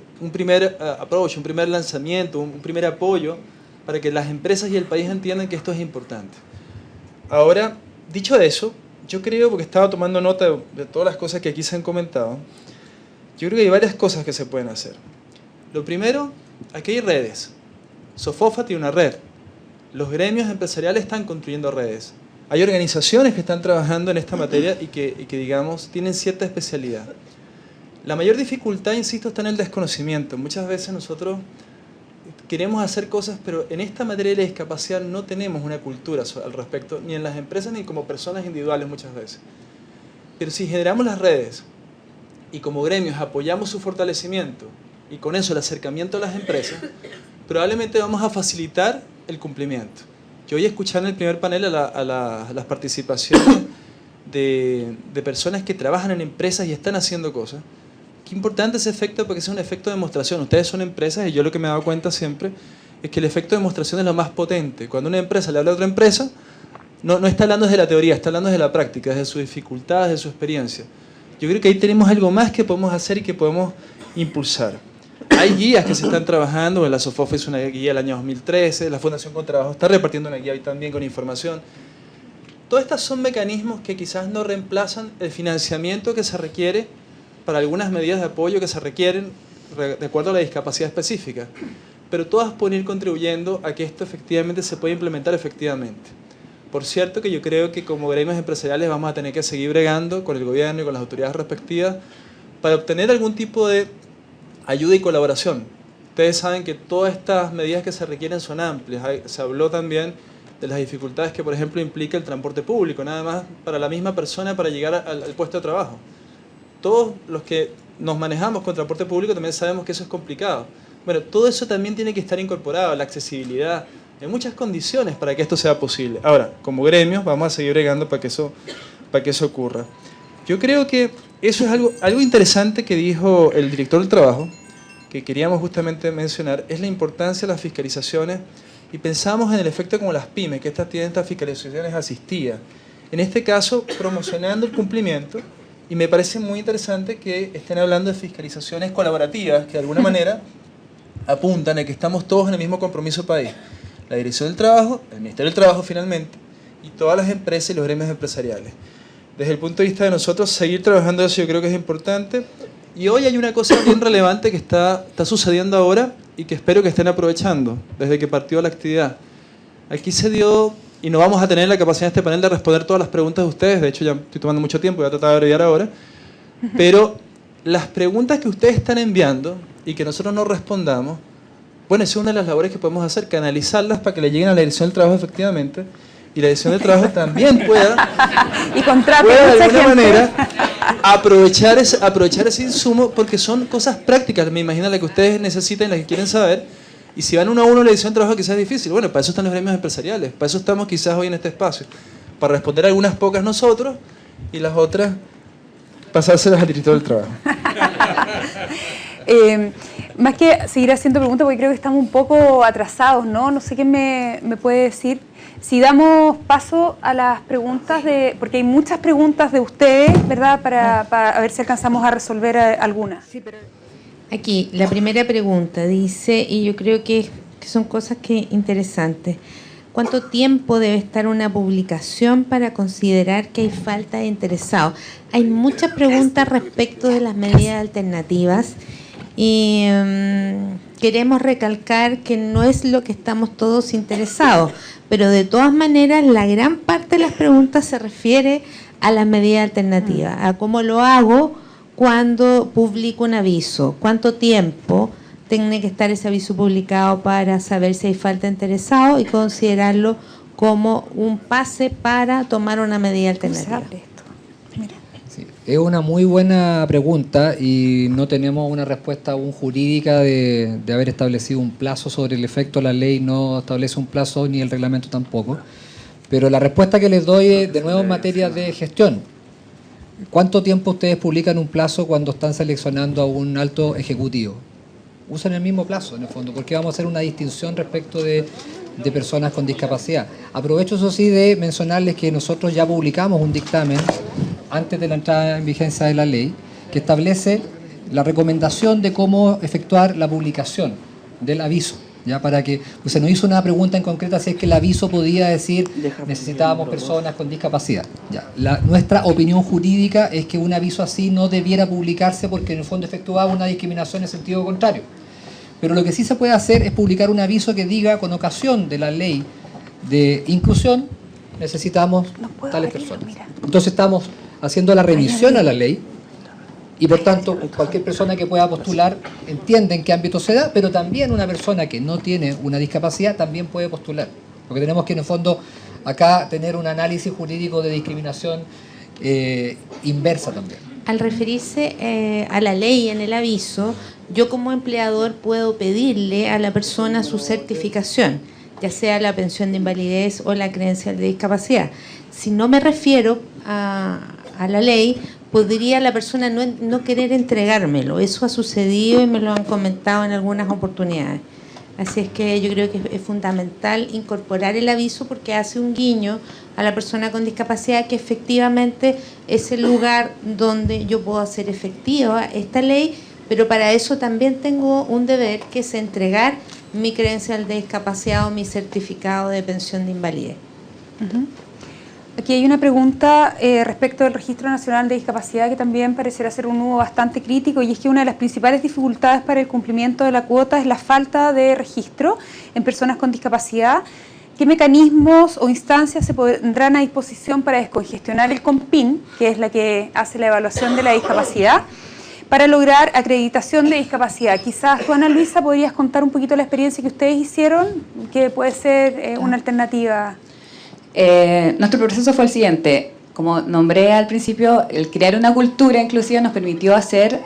approach, un primer lanzamiento, un primer apoyo para que las empresas y el país entiendan que esto es importante. Ahora, dicho eso, yo creo, porque estaba tomando nota de todas las cosas que aquí se han comentado, yo creo que hay varias cosas que se pueden hacer. Lo primero, aquí hay redes. Sofofa tiene una red. Los gremios empresariales están construyendo redes. Hay organizaciones que están trabajando en esta materia y que digamos, tienen cierta especialidad. La mayor dificultad, insisto, está en el desconocimiento. Muchas veces nosotros queremos hacer cosas, pero en esta materia de la discapacidad no tenemos una cultura al respecto, ni en las empresas ni como personas individuales muchas veces. Pero si generamos las redes y como gremios apoyamos su fortalecimiento y con eso el acercamiento a las empresas, probablemente vamos a facilitar el cumplimiento. Yo hoy escuché en el primer panel a las participaciones de personas que trabajan en empresas y están haciendo cosas, qué importante ese efecto, porque es un efecto de demostración. Ustedes son empresas y yo lo que me he dado cuenta siempre es que el efecto de demostración es lo más potente. Cuando una empresa le habla a otra empresa, no está hablando desde la teoría, está hablando desde la práctica, desde sus dificultades, desde su experiencia. Yo creo que ahí tenemos algo más que podemos hacer y que podemos impulsar. Hay guías que se están trabajando, la SOFOF hizo una guía el año 2013, la Fundación con Trabajo está repartiendo una guía hoy también con información. Todos estos son mecanismos que quizás no reemplazan el financiamiento que se requiere para algunas medidas de apoyo que se requieren de acuerdo a la discapacidad específica, pero todas pueden ir contribuyendo a que esto efectivamente se pueda implementar efectivamente. Por cierto que yo creo que como gremios empresariales vamos a tener que seguir bregando con el gobierno y con las autoridades respectivas para obtener algún tipo de ayuda y colaboración. Ustedes saben que todas estas medidas que se requieren son amplias. Se habló también de las dificultades que, por ejemplo, implica el transporte público, nada más para la misma persona para llegar al puesto de trabajo. Todos los que nos manejamos con transporte público también sabemos que eso es complicado. Bueno, todo eso también tiene que estar incorporado, la accesibilidad, hay muchas condiciones para que esto sea posible. Ahora, como gremios vamos a seguir bregando para que eso ocurra. Yo creo que eso es algo interesante que dijo el director del trabajo, que queríamos justamente mencionar, es la importancia de las fiscalizaciones y pensamos en el efecto como las pymes, que tienen estas fiscalizaciones asistidas. En este caso, promocionando el cumplimiento, y me parece muy interesante que estén hablando de fiscalizaciones colaborativas, que de alguna manera apuntan a que estamos todos en el mismo compromiso país. La Dirección del Trabajo, el Ministerio del Trabajo finalmente, y todas las empresas y los gremios empresariales. Desde el punto de vista de nosotros, seguir trabajando eso yo creo que es importante. Y hoy hay una cosa bien relevante que está sucediendo ahora y que espero que estén aprovechando desde que partió la actividad. Aquí se dio, y no vamos a tener la capacidad de este panel de responder todas las preguntas de ustedes, de hecho ya estoy tomando mucho tiempo, voy a tratar de abreviar ahora, pero las preguntas que ustedes están enviando y que nosotros no respondamos, bueno, esa es una de las labores que podemos hacer, canalizarlas para que le lleguen a la Dirección del Trabajo efectivamente, y la Dirección del Trabajo también pueda de alguna manera aprovechar ese insumo, porque son cosas prácticas, me imagino, las que ustedes necesitan, las que quieren saber, y si van uno a uno a la Dirección del Trabajo quizás es difícil. Bueno, para eso están los gremios empresariales, para eso estamos quizás hoy en este espacio, para responder algunas pocas nosotros y las otras pasárselas al director del Trabajo. Más que seguir haciendo preguntas, porque creo que estamos un poco atrasados, ¿no? No sé quién me puede decir. Si damos paso a las preguntas, porque hay muchas preguntas de ustedes, ¿verdad? Para a ver si alcanzamos a resolver algunas. Sí, pero... Aquí, la primera pregunta dice, y yo creo que son cosas interesantes. ¿Cuánto tiempo debe estar una publicación para considerar que hay falta de interesados? Hay muchas preguntas respecto de las medidas alternativas y queremos recalcar que no es lo que estamos todos interesados, pero de todas maneras la gran parte de las preguntas se refiere a las medidas alternativas, a cómo lo hago cuando publico un aviso, cuánto tiempo tiene que estar ese aviso publicado para saber si hay falta de interesado y considerarlo como un pase para tomar una medida alternativa. Sí, es una muy buena pregunta y no tenemos una respuesta aún jurídica de haber establecido un plazo sobre el efecto. La ley no establece un plazo ni el reglamento tampoco. Pero la respuesta que les doy es de nuevo en materia de gestión. ¿Cuánto tiempo ustedes publican un plazo cuando están seleccionando a un alto ejecutivo? Usan el mismo plazo, en el fondo, porque vamos a hacer una distinción respecto de personas con discapacidad. Aprovecho, eso sí, de mencionarles que nosotros ya publicamos un dictamen antes de la entrada en vigencia de la ley que establece la recomendación de cómo efectuar la publicación del aviso. Ya para que se nos hizo una pregunta en concreta si es que el aviso podía decir necesitábamos personas con discapacidad. Ya, nuestra opinión jurídica es que un aviso así no debiera publicarse porque en el fondo efectuaba una discriminación en sentido contrario. Pero lo que sí se puede hacer es publicar un aviso que diga con ocasión de la ley de inclusión necesitamos tales personas. Entonces estamos haciendo la revisión a la ley y por tanto cualquier persona que pueda postular entiende en qué ámbito se da, pero también una persona que no tiene una discapacidad también puede postular. Porque tenemos que en el fondo acá tener un análisis jurídico de discriminación inversa también. Al referirse a la ley en el aviso, yo como empleador puedo pedirle a la persona su certificación, ya sea la pensión de invalidez o la credencial de discapacidad. Si no me refiero a la ley, podría la persona no querer entregármelo. Eso ha sucedido y me lo han comentado en algunas oportunidades. Así es que yo creo que es fundamental incorporar el aviso porque hace un guiño a la persona con discapacidad que efectivamente es el lugar donde yo puedo hacer efectiva esta ley, pero para eso también tengo un deber que es entregar mi credencial de discapacidad o mi certificado de pensión de invalidez. Aquí hay una pregunta respecto del Registro Nacional de Discapacidad que también pareciera ser un nudo bastante crítico, y es que una de las principales dificultades para el cumplimiento de la cuota es la falta de registro en personas con discapacidad. ¿Qué mecanismos o instancias se pondrán a disposición para descongestionar el COMPIN, que es la que hace la evaluación de la discapacidad, para lograr acreditación de discapacidad? Quizás tú, Ana Luisa, podrías contar un poquito la experiencia que ustedes hicieron, que puede ser una alternativa. Nuestro proceso fue el siguiente. Como nombré al principio, el crear una cultura inclusiva nos permitió hacer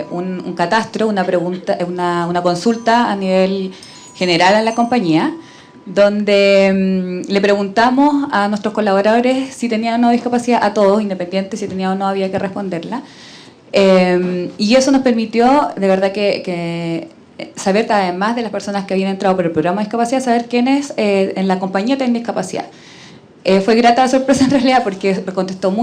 un catastro, una consulta a nivel general a la compañía, donde le preguntamos a nuestros colaboradores si tenían o no discapacidad, a todos, independiente si tenían o no, había que responderla. Y eso nos permitió, de verdad, que saber, además de las personas que habían entrado por el programa de discapacidad, saber quiénes en la compañía tienen discapacidad. Fue grata la sorpresa en realidad porque contestó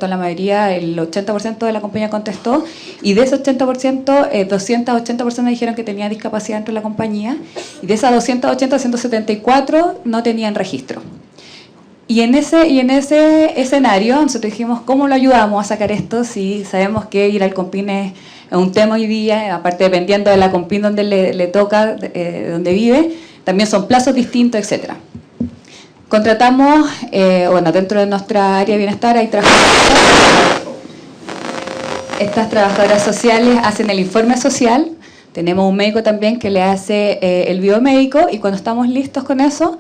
la mayoría, el 80% de la compañía contestó, y de ese 80%, 280 personas dijeron que tenían discapacidad dentro de la compañía, y de esas 280, 174 no tenían registro. Y en ese escenario nosotros dijimos, ¿cómo lo ayudamos a sacar esto si sabemos que ir al COMPIN es un tema hoy día, aparte dependiendo de la COMPIN donde le toca, donde vive, también son plazos distintos, etcétera? Contratamos, dentro de nuestra área de bienestar hay trabajadoras. Estas trabajadoras sociales hacen el informe social. Tenemos un médico también que le hace el biomédico, y cuando estamos listos con eso,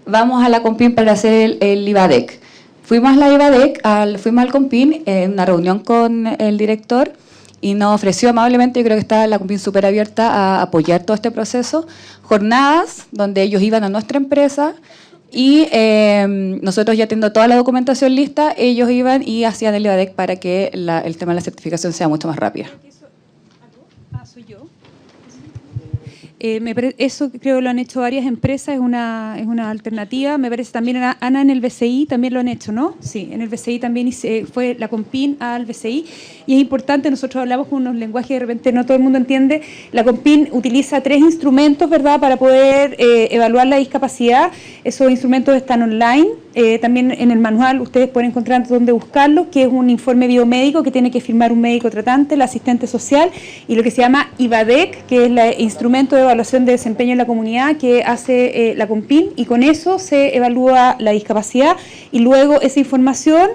vamos a la COMPIN para hacer el IVADEC. Fuimos a la IVADEC, fuimos al COMPIN en una reunión con el director, y nos ofreció amablemente, yo creo que está la COMPIN súper abierta a apoyar todo este proceso, jornadas donde ellos iban a nuestra empresa, y nosotros ya teniendo toda la documentación lista, ellos iban y hacían el IVADEC para que el tema de la certificación sea mucho más rápido. ¿Soy yo? Eso creo que lo han hecho varias empresas, es una alternativa. Me parece también, Ana, en el BCI también lo han hecho, ¿no? Sí, en el BCI también fue la COMPIN al BCI, y es importante, nosotros hablamos con unos lenguajes que de repente no todo el mundo entiende. La COMPIN utiliza 3 instrumentos, ¿verdad?, para poder evaluar la discapacidad. Esos instrumentos están online. También en el manual ustedes pueden encontrar dónde buscarlos, que es un informe biomédico que tiene que firmar un médico tratante, el asistente social, y lo que se llama IVADEC, que es el instrumento de evaluación de desempeño en la comunidad que hace la COMPIN, y con eso se evalúa la discapacidad, y luego esa información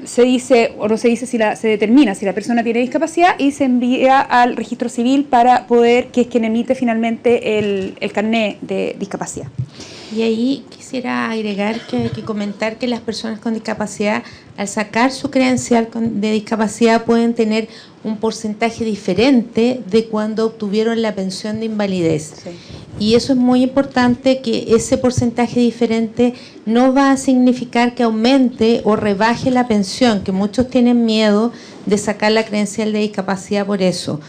se dice o no se dice se determina si la persona tiene discapacidad, y se envía al registro civil para poder, que es quien emite finalmente el carné de discapacidad. Y ahí quisiera agregar que comentar que las personas con discapacidad, al sacar su credencial de discapacidad, pueden tener un porcentaje diferente de cuando obtuvieron la pensión de invalidez. Sí. Y eso es muy importante, que ese porcentaje diferente no va a significar que aumente o rebaje la pensión, que muchos tienen miedo de sacar la credencial de discapacidad por eso.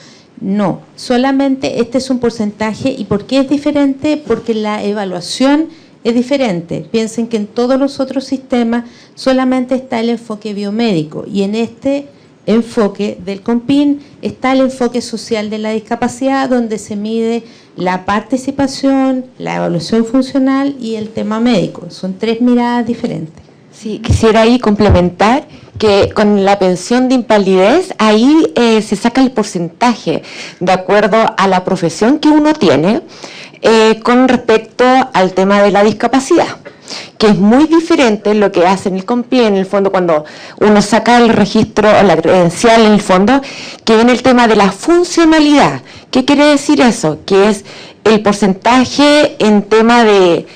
No, solamente este es un porcentaje. ¿Y por qué es diferente? Porque la evaluación es diferente. Piensen que en todos los otros sistemas solamente está el enfoque biomédico, y en este enfoque del COMPIN está el enfoque social de la discapacidad, donde se mide la participación, la evaluación funcional y el tema médico. Son 3 miradas diferentes. Sí, quisiera ahí complementar que con la pensión de invalidez, ahí se saca el porcentaje de acuerdo a la profesión que uno tiene con respecto al tema de la discapacidad, que es muy diferente lo que hace en el COMPIN, en el fondo, cuando uno saca el registro o la credencial en el fondo, que viene el tema de la funcionalidad. ¿Qué quiere decir eso? Que es el porcentaje en tema de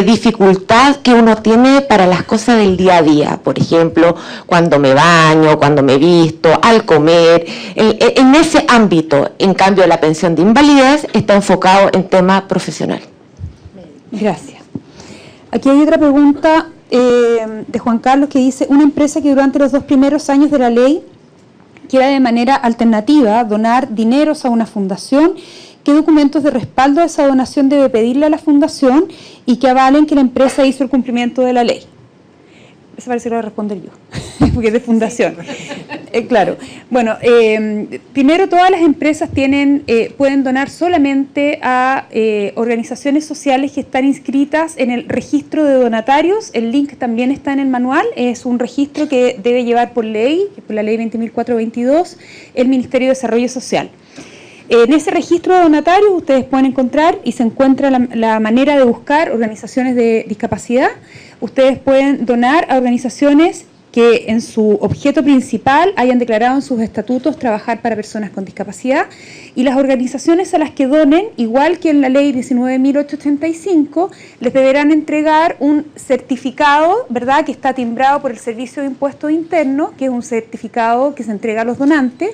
dificultad que uno tiene para las cosas del día a día, por ejemplo, cuando me baño, cuando me visto, al comer, en ese ámbito. En cambio, la pensión de invalidez está enfocado en tema profesional. Gracias. Aquí hay otra pregunta de Juan Carlos que dice: una empresa que durante los 2 primeros años de la ley quiera de manera alternativa donar dineros a una fundación, qué documentos de respaldo de esa donación debe pedirle a la fundación y que avalen que la empresa hizo el cumplimiento de la ley. Eso parece que lo voy a responder yo, porque es de fundación. Claro. Bueno, primero todas las empresas pueden donar solamente a organizaciones sociales que están inscritas en el registro de donatarios. El link también está en el manual. Es un registro que debe llevar por ley, por la ley 20.422, el Ministerio de Desarrollo Social. En ese registro de donatarios ustedes pueden encontrar y se encuentra la manera de buscar organizaciones de discapacidad. Ustedes pueden donar a organizaciones que en su objeto principal hayan declarado en sus estatutos trabajar para personas con discapacidad, y las organizaciones a las que donen, igual que en la ley 19.885, les deberán entregar un certificado, ¿verdad?, que está timbrado por el Servicio de Impuestos Internos, que es un certificado que se entrega a los donantes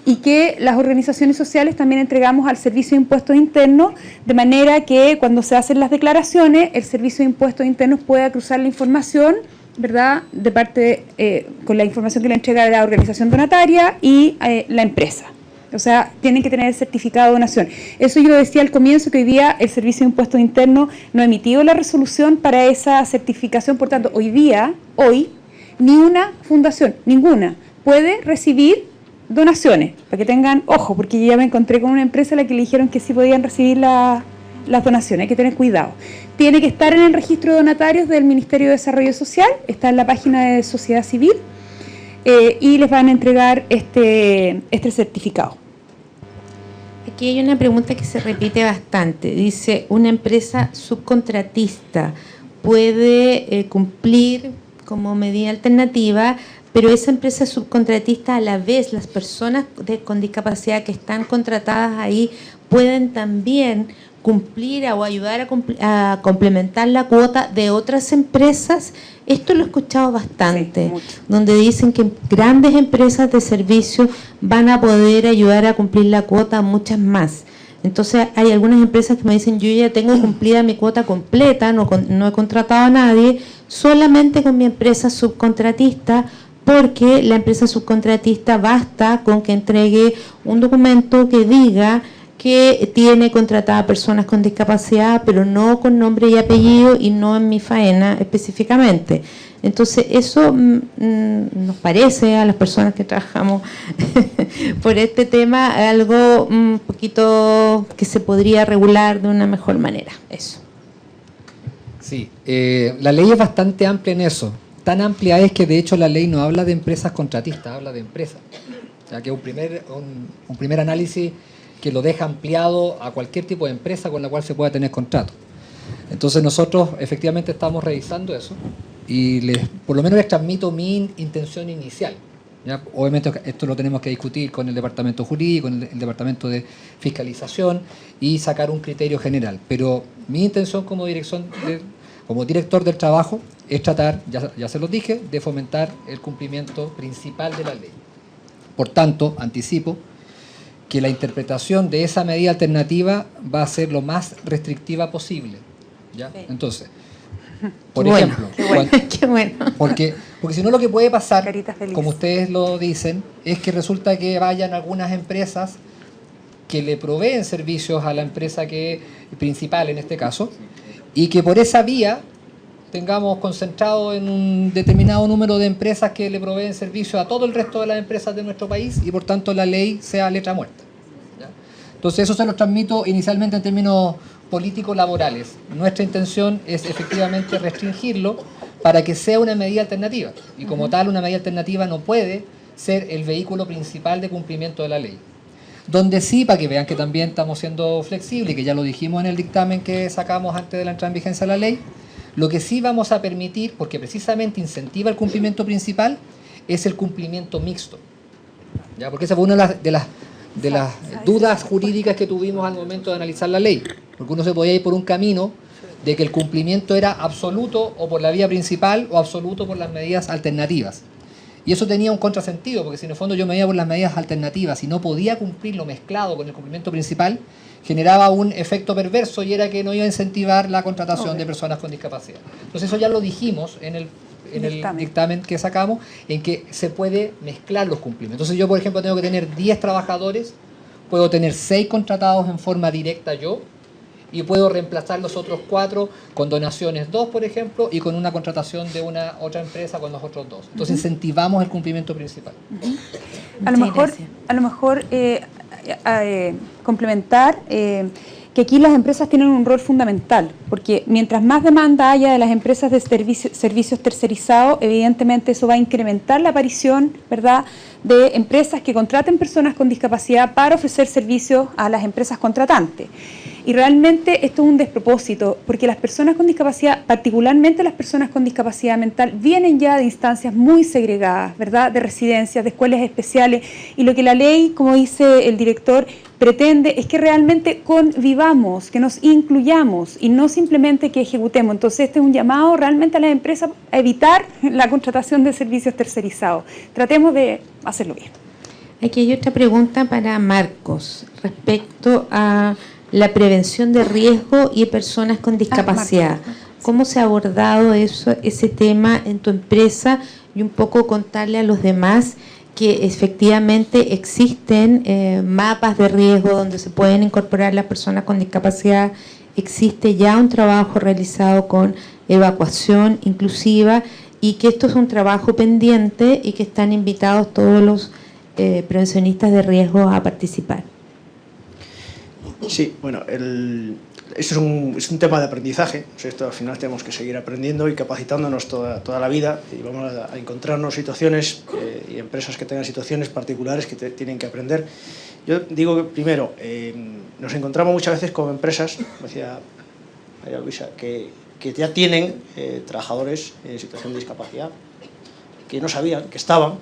y que las organizaciones sociales también entregamos al Servicio de Impuestos Internos, de manera que cuando se hacen las declaraciones, el Servicio de Impuestos Internos pueda cruzar la información, ¿verdad?, de parte con la información que le entrega la organización donataria y la empresa. O sea, tienen que tener el certificado de donación. Eso yo lo decía al comienzo, que hoy día el Servicio de Impuestos Internos no ha emitido la resolución para esa certificación. Por tanto, hoy, ni una fundación, ninguna, puede recibir donaciones. Para que tengan ojo, porque yo ya me encontré con una empresa a la que le dijeron que sí podían recibir las donaciones. Hay que tener cuidado. Tiene que estar en el registro de donatarios del Ministerio de Desarrollo Social, está en la página de Sociedad Civil, y les van a entregar este certificado. Aquí hay una pregunta que se repite bastante. Dice, ¿una empresa subcontratista puede cumplir como medida alternativa, pero esa empresa subcontratista a la vez, las personas con discapacidad que están contratadas ahí, pueden también cumplir o ayudar a complementar la cuota de otras empresas? Esto lo he escuchado bastante, sí, donde dicen que grandes empresas de servicio van a poder ayudar a cumplir la cuota a muchas más. Entonces hay algunas empresas que me dicen, yo ya tengo cumplida mi cuota completa, no he contratado a nadie, solamente con mi empresa subcontratista, porque la empresa subcontratista basta con que entregue un documento que diga que tiene contratada a personas con discapacidad, pero no con nombre y apellido y no en mi faena específicamente. Entonces, eso nos parece a las personas que trabajamos por este tema algo un poquito que se podría regular de una mejor manera. Eso. Sí, la ley es bastante amplia en eso. Tan amplia es que, de hecho, la ley no habla de empresas contratistas, habla de empresas. O sea, que un primer análisis que lo deja ampliado a cualquier tipo de empresa con la cual se pueda tener contrato. Entonces nosotros efectivamente estamos revisando eso y por lo menos les transmito mi intención inicial. ¿Ya? Obviamente esto lo tenemos que discutir con el departamento jurídico, con el departamento de fiscalización y sacar un criterio general. Pero mi intención como director del trabajo es tratar, ya se los dije, de fomentar el cumplimiento principal de la ley. Por tanto, anticipo que la interpretación de esa medida alternativa va a ser lo más restrictiva posible. ¿Ya? Sí. Entonces, por ejemplo, qué bueno. Porque si no, lo que puede pasar, como ustedes lo dicen, es que resulta que vayan algunas empresas que le proveen servicios a la empresa principal en este caso, y que por esa vía tengamos concentrado en un determinado número de empresas que le proveen servicio a todo el resto de las empresas de nuestro país y por tanto la ley sea letra muerta. ¿Ya? Entonces eso se lo transmito inicialmente en términos políticos laborales. Nuestra intención es efectivamente restringirlo para que sea una medida alternativa y como tal una medida alternativa no puede ser el vehículo principal de cumplimiento de la ley. Donde sí, para que vean que también estamos siendo flexibles y que ya lo dijimos en el dictamen que sacamos antes de la entrada en vigencia de la ley, lo que sí vamos a permitir, porque precisamente incentiva el cumplimiento principal, es el cumplimiento mixto. ¿Ya? Porque esa fue una de las dudas jurídicas que tuvimos al momento de analizar la ley. Porque uno se podía ir por un camino de que el cumplimiento era absoluto o por la vía principal o absoluto por las medidas alternativas. Y eso tenía un contrasentido, porque si en el fondo yo me iba por las medidas alternativas y no podía cumplirlo mezclado con el cumplimiento principal, generaba un efecto perverso y era que no iba a incentivar la contratación de personas con discapacidad. Entonces eso ya lo dijimos en en el dictamen que sacamos, en que se puede mezclar los cumplimientos. Entonces yo, por ejemplo, tengo que tener 10 trabajadores, puedo tener 6 contratados en forma directa yo, y puedo reemplazar los otros 4 con donaciones 2, por ejemplo, y con una contratación de una otra empresa con los otros 2. Entonces incentivamos el cumplimiento principal. A lo mejor complementar que aquí las empresas tienen un rol fundamental, porque mientras más demanda haya de las empresas de servicios tercerizados, evidentemente eso va a incrementar la aparición, ¿verdad?, de empresas que contraten personas con discapacidad para ofrecer servicios a las empresas contratantes. Y realmente esto es un despropósito, porque las personas con discapacidad, particularmente las personas con discapacidad mental, vienen ya de instancias muy segregadas, ¿verdad?, de residencias, de escuelas especiales, y lo que la ley, como dice el director, pretende es que realmente convivamos, que nos incluyamos y no simplemente que ejecutemos. Entonces este es un llamado realmente a las empresas a evitar la contratación de servicios tercerizados. Tratemos de hacerlo bien. Aquí hay otra pregunta para Marcos respecto a la prevención de riesgo y personas con discapacidad. ¿Cómo se ha abordado ese tema en tu empresa? Y un poco contarle a los demás que efectivamente existen mapas de riesgo donde se pueden incorporar las personas con discapacidad. Existe ya un trabajo realizado con evacuación inclusiva y que esto es un trabajo pendiente y que están invitados todos los prevencionistas de riesgo a participar. Sí, bueno, esto es un tema de aprendizaje. Esto al final tenemos que seguir aprendiendo y capacitándonos toda la vida, y vamos a encontrarnos situaciones y empresas que tengan situaciones particulares que tienen que aprender. Yo digo que primero, nos encontramos muchas veces con empresas, como decía María Luisa, que ya tienen trabajadores en situación de discapacidad, que no sabían que estaban,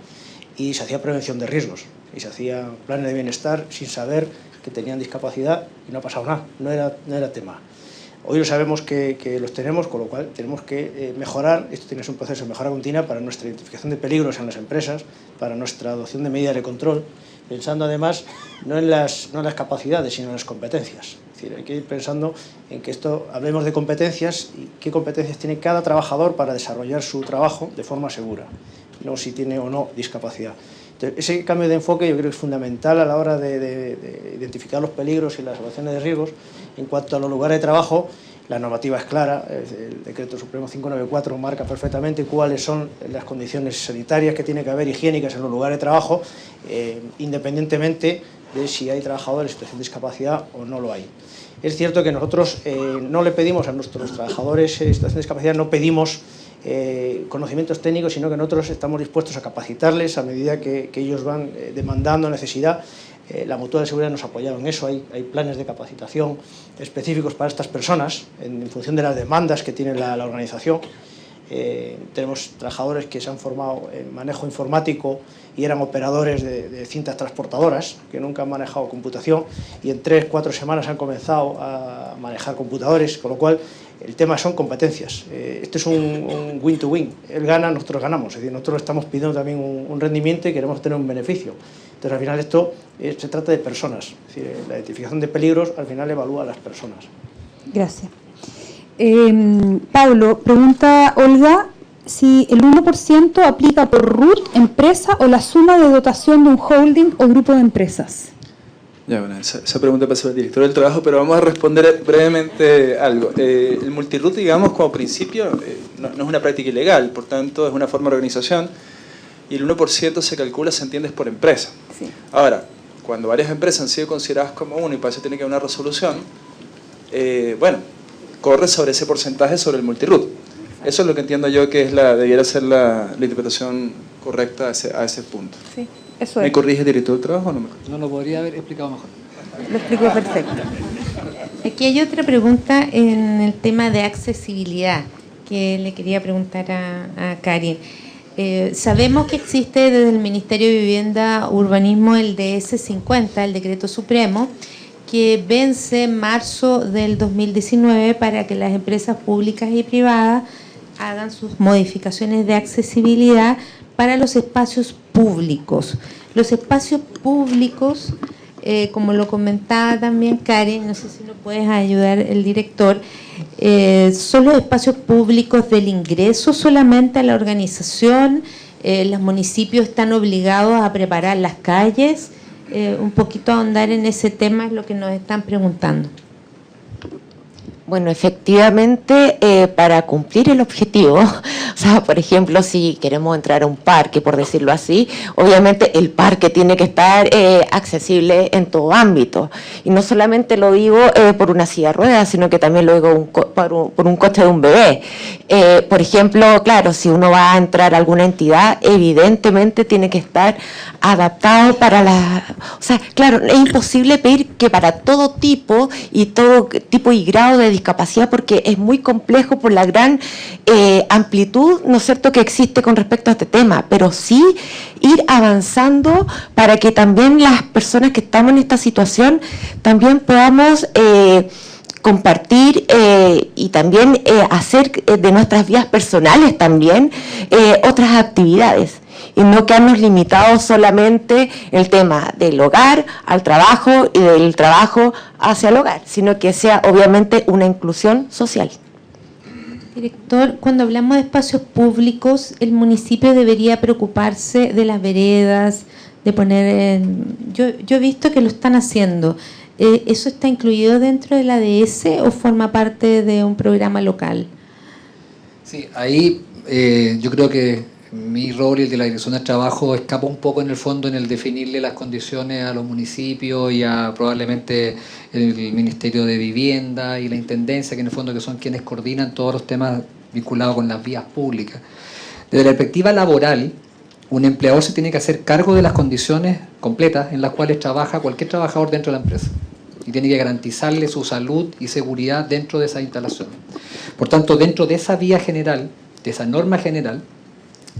y se hacía prevención de riesgos, y se hacían planes de bienestar sin saber que tenían discapacidad y no ha pasado nada, no era tema. Hoy lo sabemos que los tenemos, con lo cual tenemos que mejorar. Esto tiene que ser un proceso de mejora continua para nuestra identificación de peligros en las empresas, para nuestra adopción de medidas de control, pensando además no en las capacidades, sino en las competencias. Es decir, hay que ir pensando en que hablemos de competencias y qué competencias tiene cada trabajador para desarrollar su trabajo de forma segura, no si tiene o no discapacidad. Entonces, ese cambio de enfoque yo creo que es fundamental a la hora de identificar los peligros y las evaluaciones de riesgos. En cuanto a los lugares de trabajo, la normativa es clara, el Decreto Supremo 594 marca perfectamente cuáles son las condiciones sanitarias que tiene que haber, higiénicas en los lugares de trabajo, independientemente de si hay trabajadores en situación de discapacidad o no lo hay. Es cierto que nosotros no le pedimos a nuestros trabajadores en situación de discapacidad, no pedimos conocimientos técnicos, sino que nosotros estamos dispuestos a capacitarles a medida que ellos van demandando necesidad. La Mutual de Seguridad nos ha apoyado en eso, hay planes de capacitación específicos para estas personas en función de las demandas que tiene la organización. Tenemos trabajadores que se han formado en manejo informático y eran operadores de cintas transportadoras, que nunca han manejado computación, y en 3-4 semanas han comenzado a manejar computadores, con lo cual el tema son competencias. Este es un win-to-win. Él gana, nosotros ganamos. Es decir, nosotros estamos pidiendo también un rendimiento y queremos tener un beneficio. Entonces, al final, esto se trata de personas. Es decir, la identificación de peligros, al final, evalúa a las personas. Gracias. Pablo, pregunta Olga, si el 1% aplica por RUT, empresa, o la suma de dotación de un holding o grupo de empresas. Ya, bueno, esa pregunta pasó al director del trabajo, pero vamos a responder brevemente algo. El multirut, digamos, como principio, no es una práctica ilegal, por tanto, es una forma de organización, y el 1% se calcula, se entiende, por empresa. Sí. Ahora, cuando varias empresas han sido consideradas como uno y para eso tiene que haber una resolución, bueno, corre sobre ese porcentaje sobre el multirut. Eso es lo que entiendo yo que debiera ser la interpretación correcta a ese punto. Sí. Eso es. ¿Me corrige el director del trabajo o no me corrige? No lo podría haber explicado mejor. Lo explico perfecto. Aquí hay otra pregunta en el tema de accesibilidad que le quería preguntar a Karin. Sabemos que existe desde el Ministerio de Vivienda Urbanismo el DS50, el Decreto Supremo, que vence en marzo del 2019 para que las empresas públicas y privadas hagan sus modificaciones de accesibilidad para los espacios públicos. Los espacios públicos como lo comentaba también Karen, no sé si nos puedes ayudar el director, ¿son los espacios públicos del ingreso solamente a la organización? ¿Los municipios están obligados a preparar las calles? Un poquito ahondar en ese tema es lo que nos están preguntando. Bueno, efectivamente, para cumplir el objetivo, o sea, por ejemplo, si queremos entrar a un parque, por decirlo así, obviamente el parque tiene que estar accesible en todo ámbito. Y no solamente lo digo por una silla de ruedas, sino que también lo digo por un coche de un bebé. Por ejemplo, claro, si uno va a entrar a alguna entidad, evidentemente tiene que estar adaptado para la... O sea, claro, es imposible pedir que para todo tipo y grado de discapacidad, porque es muy complejo por la gran amplitud, ¿no es cierto?, que existe con respecto a este tema, pero sí ir avanzando para que también las personas que estamos en esta situación también podamos compartir y también hacer de nuestras vidas personales también otras actividades, y no quedarnos limitados solamente el tema del hogar al trabajo y del trabajo hacia el hogar, sino que sea obviamente una inclusión social. Director, cuando hablamos de espacios públicos, el municipio debería preocuparse de las veredas, de poner... Yo he visto que lo están haciendo. ¿Eso está incluido dentro de la ADS o forma parte de un programa local? Sí, ahí yo creo que mi rol y el de la Dirección de Trabajo escapa un poco en el fondo en el definirle las condiciones a los municipios y a probablemente el Ministerio de Vivienda y la Intendencia, que en el fondo que son quienes coordinan todos los temas vinculados con las vías públicas. Desde la perspectiva laboral, un empleador se tiene que hacer cargo de las condiciones completas en las cuales trabaja cualquier trabajador dentro de la empresa y tiene que garantizarle su salud y seguridad dentro de esa instalación. Por tanto, dentro de esa vía general, de esa norma general,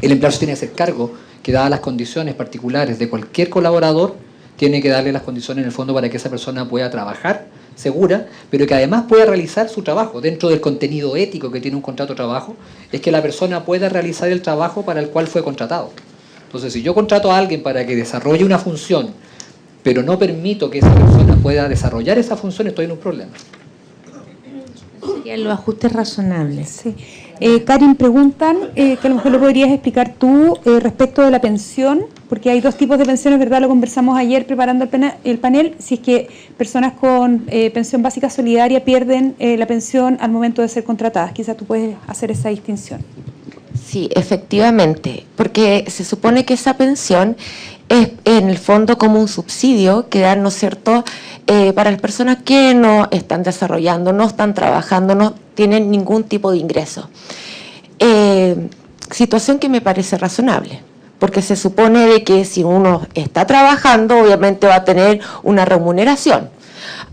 el empleador se tiene que hacer cargo que, dadas las condiciones particulares de cualquier colaborador, tiene que darle las condiciones en el fondo para que esa persona pueda trabajar segura, pero que además pueda realizar su trabajo. Dentro del contenido ético que tiene un contrato de trabajo, es que la persona pueda realizar el trabajo para el cual fue contratado. Entonces, si yo contrato a alguien para que desarrolle una función, pero no permito que esa persona pueda desarrollar esa función, estoy en un problema. Serían los ajustes razonables. Sí. Karin, preguntan que a lo mejor lo podrías explicar tú respecto de la pensión, porque hay dos tipos de pensiones, ¿verdad? Lo conversamos ayer preparando el panel, si es que personas con pensión básica solidaria pierden la pensión al momento de ser contratadas. Quizás tú puedes hacer esa distinción. Sí, efectivamente, porque se supone que esa pensión es en el fondo como un subsidio que dan, ¿no es cierto?, para las personas que no están desarrollando, no están trabajando, no tienen ningún tipo de ingreso. Situación que me parece razonable, porque se supone de que si uno está trabajando, obviamente va a tener una remuneración.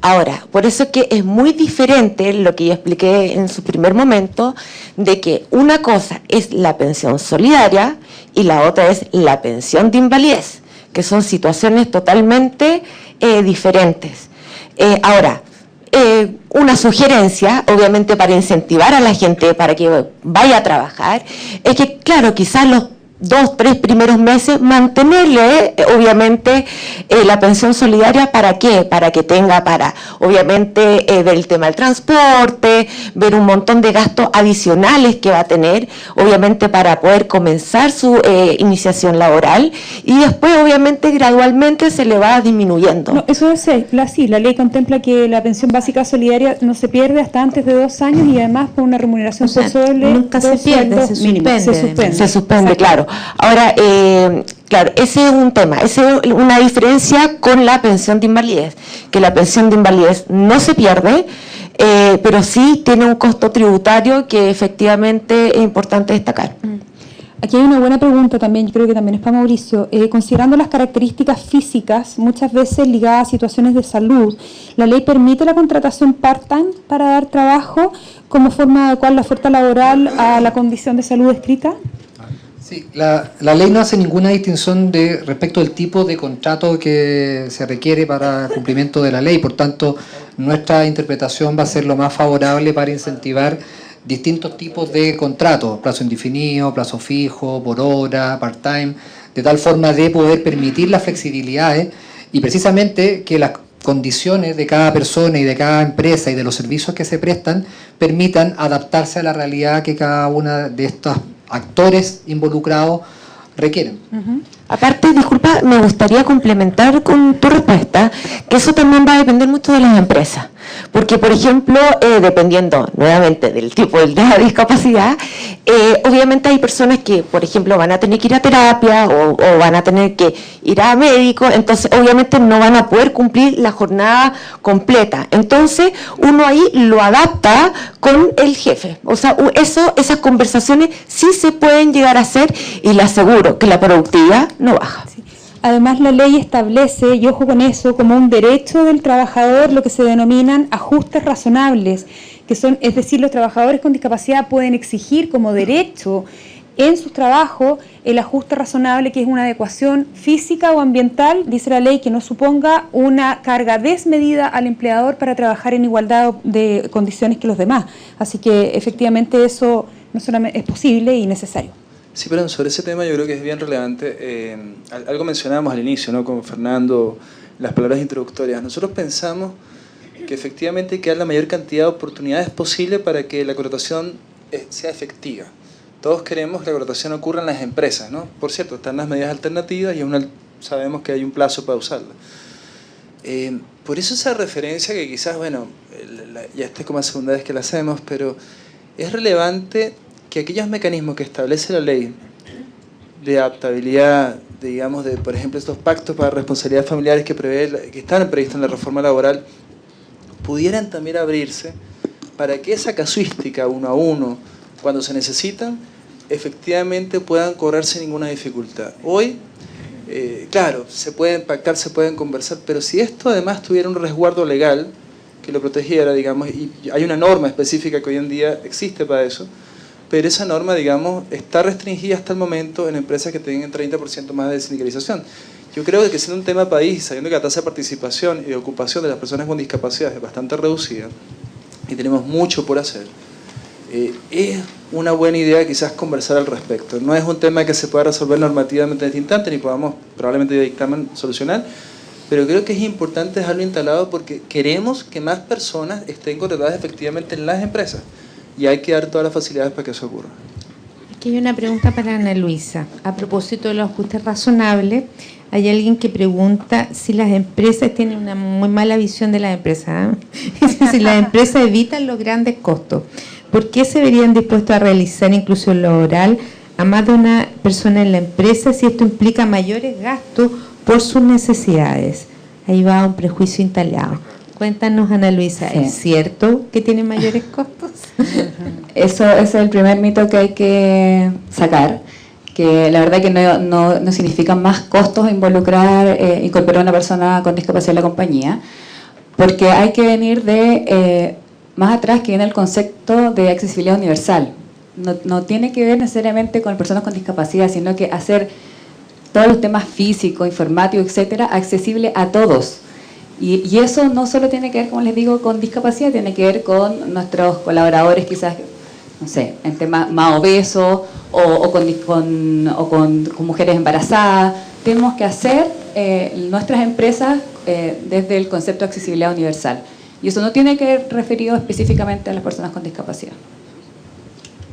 Ahora, por eso es que es muy diferente lo que yo expliqué en su primer momento, de que una cosa es la pensión solidaria y la otra es la pensión de invalidez, que son situaciones totalmente diferentes. Ahora, una sugerencia, obviamente para incentivar a la gente para que vaya a trabajar, es que, claro, quizás los 2, 3 primeros meses mantenerle, obviamente, la pensión solidaria. ¿Para qué? Para que tenga para, obviamente, ver el tema del transporte, ver un montón de gastos adicionales que va a tener, obviamente, para poder comenzar su iniciación laboral, y después, obviamente, gradualmente se le va disminuyendo. No, eso es así. La ley contempla que la pensión básica solidaria no se pierde hasta antes de 2 años y además con una remuneración por sueldo. Nunca se pierde, se suspende. Se suspende, claro. Ahora, claro, ese es un tema, esa es una diferencia con la pensión de invalidez, que la pensión de invalidez no se pierde, pero sí tiene un costo tributario que efectivamente es importante destacar. Aquí hay una buena pregunta también, yo creo que también es para Mauricio. Considerando las características físicas, muchas veces ligadas a situaciones de salud, ¿la ley permite la contratación part-time para dar trabajo como forma de adecuar la oferta laboral a la condición de salud descrita? Sí, la ley no hace ninguna distinción respecto al tipo de contrato que se requiere para el cumplimiento de la ley. Por tanto, nuestra interpretación va a ser lo más favorable para incentivar distintos tipos de contratos, plazo indefinido, plazo fijo, por hora, part-time, de tal forma de poder permitir las flexibilidades y precisamente que las condiciones de cada persona y de cada empresa y de los servicios que se prestan permitan adaptarse a la realidad que cada una de estos actores involucrados requieren. Aparte, disculpa, me gustaría complementar con tu respuesta que eso también va a depender mucho de las empresas. Porque, por ejemplo, dependiendo nuevamente del tipo de la discapacidad, obviamente hay personas que, por ejemplo, van a tener que ir a terapia o van a tener que ir a médico, entonces obviamente no van a poder cumplir la jornada completa. Entonces, uno ahí lo adapta con el jefe. O sea, esas conversaciones sí se pueden llegar a hacer y le aseguro que la productividad no baja. Sí. Además, la ley establece, y ojo con eso, como un derecho del trabajador lo que se denominan ajustes razonables, que son, es decir, los trabajadores con discapacidad pueden exigir como derecho en sus trabajos el ajuste razonable, que es una adecuación física o ambiental, dice la ley, que no suponga una carga desmedida al empleador para trabajar en igualdad de condiciones que los demás. Así que efectivamente eso no solamente es posible y necesario. Sí, pero sobre ese tema yo creo que es bien relevante. Algo mencionábamos al inicio, ¿no?, con Fernando, las palabras introductorias. Nosotros pensamos que efectivamente hay que dar la mayor cantidad de oportunidades posible para que la contratación sea efectiva. Todos queremos que la contratación ocurra en las empresas, ¿no? Por cierto, están las medidas alternativas y sabemos que hay un plazo para usarlas. Por eso esa referencia que quizás, bueno, ya esta es como la segunda vez que la hacemos, pero es relevante que aquellos mecanismos que establece la ley de adaptabilidad, digamos, de, por ejemplo, estos pactos para responsabilidades familiares que están previstos en la reforma laboral, pudieran también abrirse para que esa casuística uno a uno, cuando se necesitan, efectivamente puedan correrse sin ninguna dificultad. Hoy, claro, se pueden pactar, se pueden conversar, pero si esto además tuviera un resguardo legal que lo protegiera, digamos, y hay una norma específica que hoy en día existe para eso, pero esa norma, digamos, está restringida hasta el momento en empresas que tengan 30% más de sindicalización. Yo creo que siendo un tema país, sabiendo que la tasa de participación y de ocupación de las personas con discapacidad es bastante reducida y tenemos mucho por hacer, es una buena idea quizás conversar al respecto. No es un tema que se pueda resolver normativamente en este instante, ni podamos probablemente de dictamen solucionar, pero creo que es importante dejarlo instalado porque queremos que más personas estén contratadas efectivamente en las empresas. Y hay que dar todas las facilidades para que eso ocurra. Aquí hay una pregunta para Ana Luisa. A propósito de los ajustes razonables, hay alguien que pregunta si las empresas tienen una muy mala visión de las empresas. Si las empresas evitan los grandes costos, ¿por qué se verían dispuestos a realizar inclusión laboral a más de una persona en la empresa si esto implica mayores gastos por sus necesidades? Ahí va un prejuicio instalado. Cuéntanos, Ana Luisa, sí. ¿Es cierto que tiene mayores costos? Eso es el primer mito que hay que sacar, que la verdad que no significa más costos incorporar a una persona con discapacidad en la compañía, porque hay que venir de más atrás, que viene el concepto de accesibilidad universal. No tiene que ver necesariamente con personas con discapacidad, sino que hacer todos los temas físicos, informáticos, etcétera, accesible a todos. Y eso no solo tiene que ver, como les digo, con discapacidad, tiene que ver con nuestros colaboradores, quizás, no sé, en temas más obesos o con mujeres embarazadas. Tenemos que hacer nuestras empresas desde el concepto de accesibilidad universal. Y eso no tiene que ver referido específicamente a las personas con discapacidad.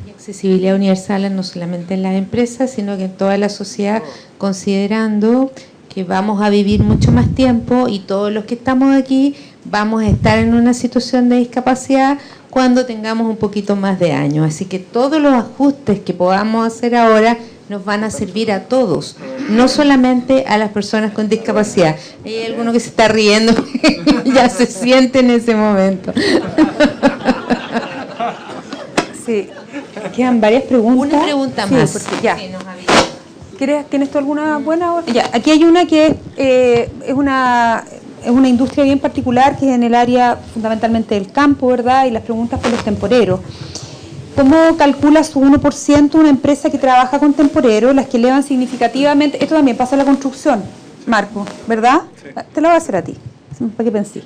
Y accesibilidad universal no solamente en las empresas, sino que en toda la sociedad, considerando que vamos a vivir mucho más tiempo y todos los que estamos aquí vamos a estar en una situación de discapacidad cuando tengamos un poquito más de años. Así que todos los ajustes que podamos hacer ahora nos van a servir a todos, no solamente a las personas con discapacidad. Hay alguno que se está riendo, ya se siente en ese momento. Sí, quedan varias preguntas. Una pregunta más. Sí, ya. Sí, ¿Tienes tú alguna buena? Ya, aquí hay una que es una industria bien particular, que es en el área fundamentalmente del campo, ¿verdad? Y las preguntas por los temporeros. ¿Cómo calcula su 1% una empresa que trabaja con temporeros, las que elevan significativamente? Esto también pasa en la construcción, Marco, ¿verdad? Sí. Te lo voy a hacer a ti, para que pensé.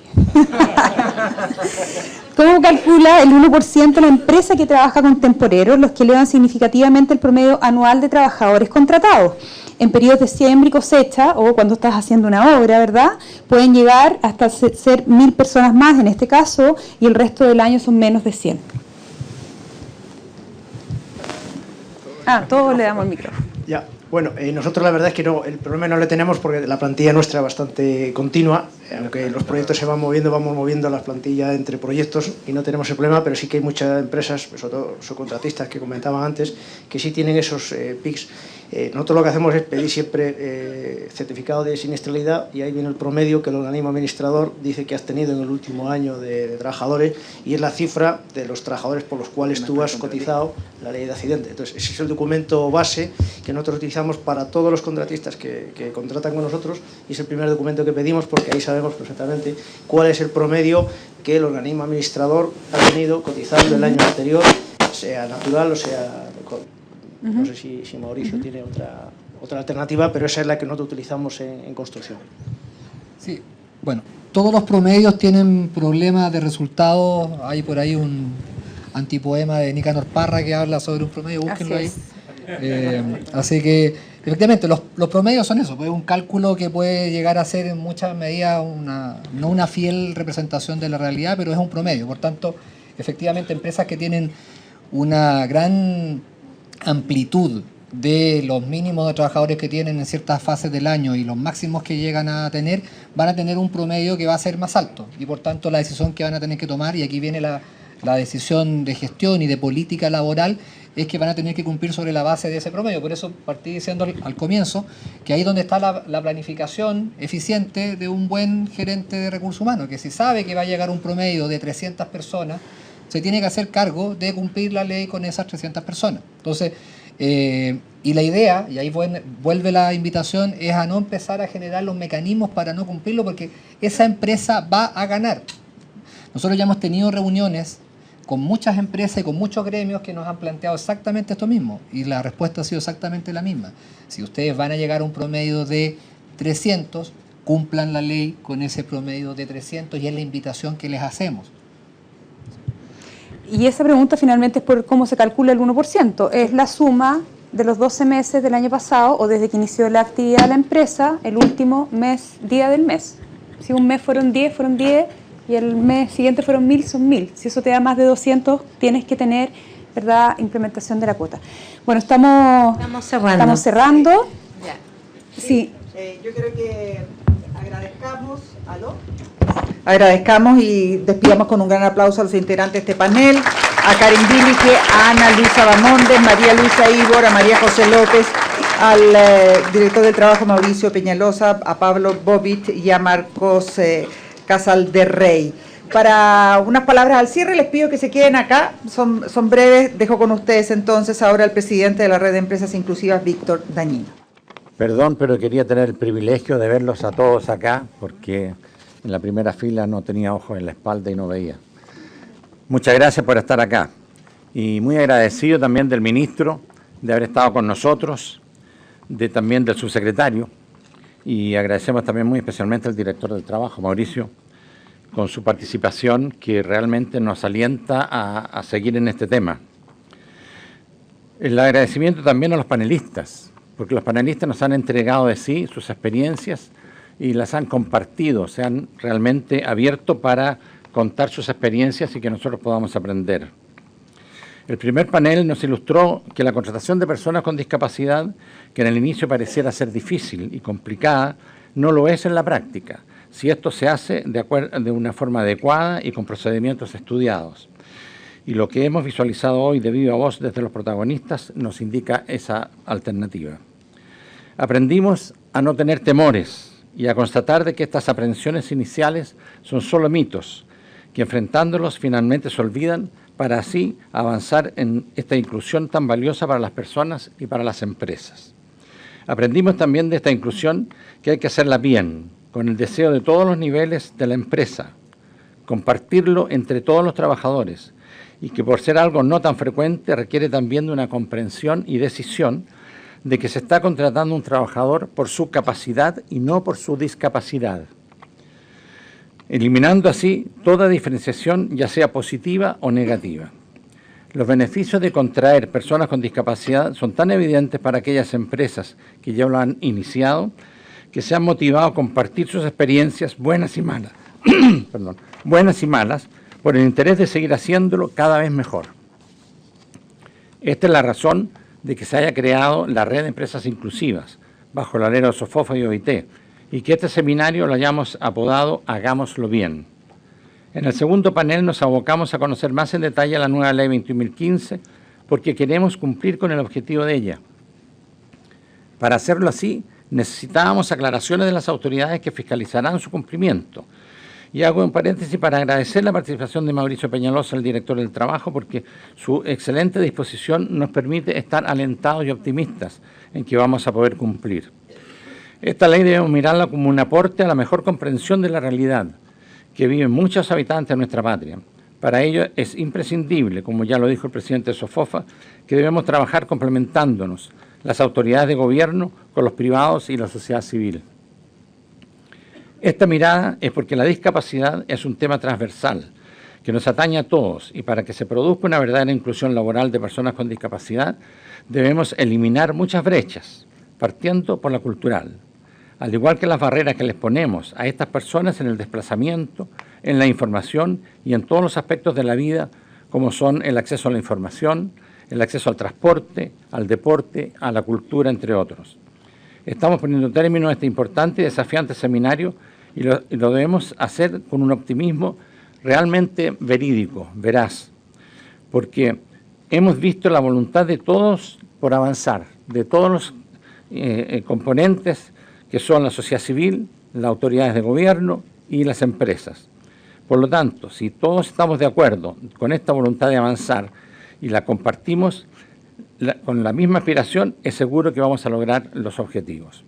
¿Cómo calcula el 1% la empresa que trabaja con temporeros, los que elevan significativamente el promedio anual de trabajadores contratados? en periodos de siembra y cosecha, o cuando estás haciendo una obra, ¿verdad? Pueden llegar hasta ser 1000 personas más en este caso, y el resto del año son menos de 100. Todos le damos el micrófono. Ya. Bueno, nosotros la verdad es que no, el problema no lo tenemos porque la plantilla nuestra es bastante continua, aunque los proyectos se van moviendo, vamos moviendo las plantillas entre proyectos y no tenemos el problema, pero sí que hay muchas empresas, sobre todo subcontratistas que comentaban antes, que sí tienen esos PICs. Nosotros lo que hacemos es pedir siempre certificado de siniestralidad, y ahí viene el promedio que el organismo administrador dice que has tenido en el último año de trabajadores, y es la cifra de los trabajadores por los cuales tú has cotizado la ley de accidente. Entonces, ese es el documento base que nosotros utilizamos para todos los contratistas que contratan con nosotros, y es el primer documento que pedimos porque ahí sabemos perfectamente cuál es el promedio que el organismo administrador ha tenido cotizando el año anterior, sea natural o sea de COVID. No sé si Mauricio tiene otra alternativa, pero esa es la que nosotros utilizamos en construcción. Sí, bueno, todos los promedios tienen problemas de resultados. Hay por ahí un antipoema de Nicanor Parra que habla sobre un promedio, búsquenlo ahí. Así que, efectivamente, los promedios son eso, pues un cálculo que puede llegar a ser en muchas medidas no una fiel representación de la realidad, pero es un promedio. Por tanto, efectivamente, empresas que tienen una gran amplitud de los mínimos de trabajadores que tienen en ciertas fases del año y los máximos que llegan a tener, van a tener un promedio que va a ser más alto, y por tanto la decisión que van a tener que tomar, y aquí viene la decisión de gestión y de política laboral, es que van a tener que cumplir sobre la base de ese promedio. Por eso partí diciendo al comienzo que ahí donde está la planificación eficiente de un buen gerente de recursos humanos, que si sabe que va a llegar un promedio de 300 personas, se tiene que hacer cargo de cumplir la ley con esas 300 personas. Entonces, y la idea, y ahí vuelve la invitación, es a no empezar a generar los mecanismos para no cumplirlo, porque esa empresa va a ganar. Nosotros ya hemos tenido reuniones con muchas empresas y con muchos gremios que nos han planteado exactamente esto mismo, y la respuesta ha sido exactamente la misma. Si ustedes van a llegar a un promedio de 300, cumplan la ley con ese promedio de 300, y es la invitación que les hacemos. Y esa pregunta finalmente es por cómo se calcula el 1%. Es la suma de los 12 meses del año pasado, o desde que inició la actividad de la empresa, el último día del mes. Si un mes fueron 10, y el mes siguiente fueron 1000, son 1000. Si eso te da más de 200, tienes que tener, ¿verdad?, implementación de la cuota. Bueno, estamos cerrando. Ya. Sí. Yo creo que agradezcamos y despidamos con un gran aplauso a los integrantes de este panel, a Karen Villige, a Ana Luisa Bamondes, María Luisa Ibor, a María José López, al director del trabajo Mauricio Peñalosa, a Pablo Bobit y a Marcos Casal de Rey. Para unas palabras al cierre, les pido que se queden acá, son breves. Dejo con ustedes entonces ahora al presidente de la Red de Empresas Inclusivas, Víctor Dañino. Perdón, pero quería tener el privilegio de verlos a todos acá, porque en la primera fila no tenía ojos en la espalda y no veía. Muchas gracias por estar acá. Y muy agradecido también del ministro de haber estado con nosotros, también del subsecretario, y agradecemos también muy especialmente al director del trabajo, Mauricio, con su participación, que realmente nos alienta a seguir en este tema. El agradecimiento también a los panelistas, porque los panelistas nos han entregado de sí sus experiencias y las han compartido, se han realmente abierto para contar sus experiencias y que nosotros podamos aprender. El primer panel nos ilustró que la contratación de personas con discapacidad, que en el inicio pareciera ser difícil y complicada, no lo es en la práctica, si esto se hace de una forma adecuada y con procedimientos estudiados. Y lo que hemos visualizado hoy de viva voz desde los protagonistas nos indica esa alternativa. Aprendimos a no tener temores y a constatar de que estas aprensiones iniciales son solo mitos, que enfrentándolos finalmente se olvidan para así avanzar en esta inclusión tan valiosa para las personas y para las empresas. Aprendimos también de esta inclusión que hay que hacerla bien, con el deseo de todos los niveles de la empresa, compartirlo entre todos los trabajadores, y que por ser algo no tan frecuente requiere también de una comprensión y decisión de que se está contratando un trabajador por su capacidad y no por su discapacidad, eliminando así toda diferenciación, ya sea positiva o negativa. Los beneficios de contraer personas con discapacidad son tan evidentes para aquellas empresas que ya lo han iniciado, que se han motivado a compartir sus experiencias buenas y malas, buenas y malas, por el interés de seguir haciéndolo cada vez mejor. Esta es la razón de que se haya creado la red de empresas inclusivas, bajo el alero de SOFOFA y OIT, y que este seminario lo hayamos apodado Hagámoslo Bien. En el segundo panel nos abocamos a conocer más en detalle la nueva Ley 21.015, porque queremos cumplir con el objetivo de ella. Para hacerlo así, necesitábamos aclaraciones de las autoridades que fiscalizarán su cumplimiento. Y hago un paréntesis para agradecer la participación de Mauricio Peñalosa, el director del trabajo, porque su excelente disposición nos permite estar alentados y optimistas en que vamos a poder cumplir. Esta ley debemos mirarla como un aporte a la mejor comprensión de la realidad que viven muchos habitantes de nuestra patria. Para ello es imprescindible, como ya lo dijo el presidente de SOFOFA, que debemos trabajar complementándonos las autoridades de gobierno con los privados y la sociedad civil. Esta mirada es porque la discapacidad es un tema transversal que nos atañe a todos, y para que se produzca una verdadera inclusión laboral de personas con discapacidad debemos eliminar muchas brechas, partiendo por la cultural, al igual que las barreras que les ponemos a estas personas en el desplazamiento, en la información y en todos los aspectos de la vida, como son el acceso a la información, el acceso al transporte, al deporte, a la cultura, entre otros. Estamos poniendo término a este importante y desafiante seminario y lo debemos hacer con un optimismo realmente verídico, veraz, porque hemos visto la voluntad de todos por avanzar, de todos los componentes que son la sociedad civil, las autoridades de gobierno y las empresas. Por lo tanto, si todos estamos de acuerdo con esta voluntad de avanzar y la compartimos con la misma aspiración, es seguro que vamos a lograr los objetivos.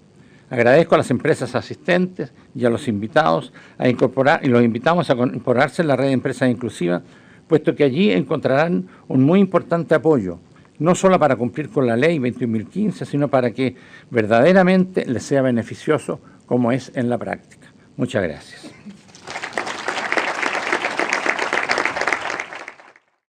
Agradezco a las empresas asistentes y a los invitados a incorporar, y los invitamos a incorporarse en la red de empresas inclusivas, puesto que allí encontrarán un muy importante apoyo, no solo para cumplir con la ley 21.015, sino para que verdaderamente les sea beneficioso como es en la práctica. Muchas gracias.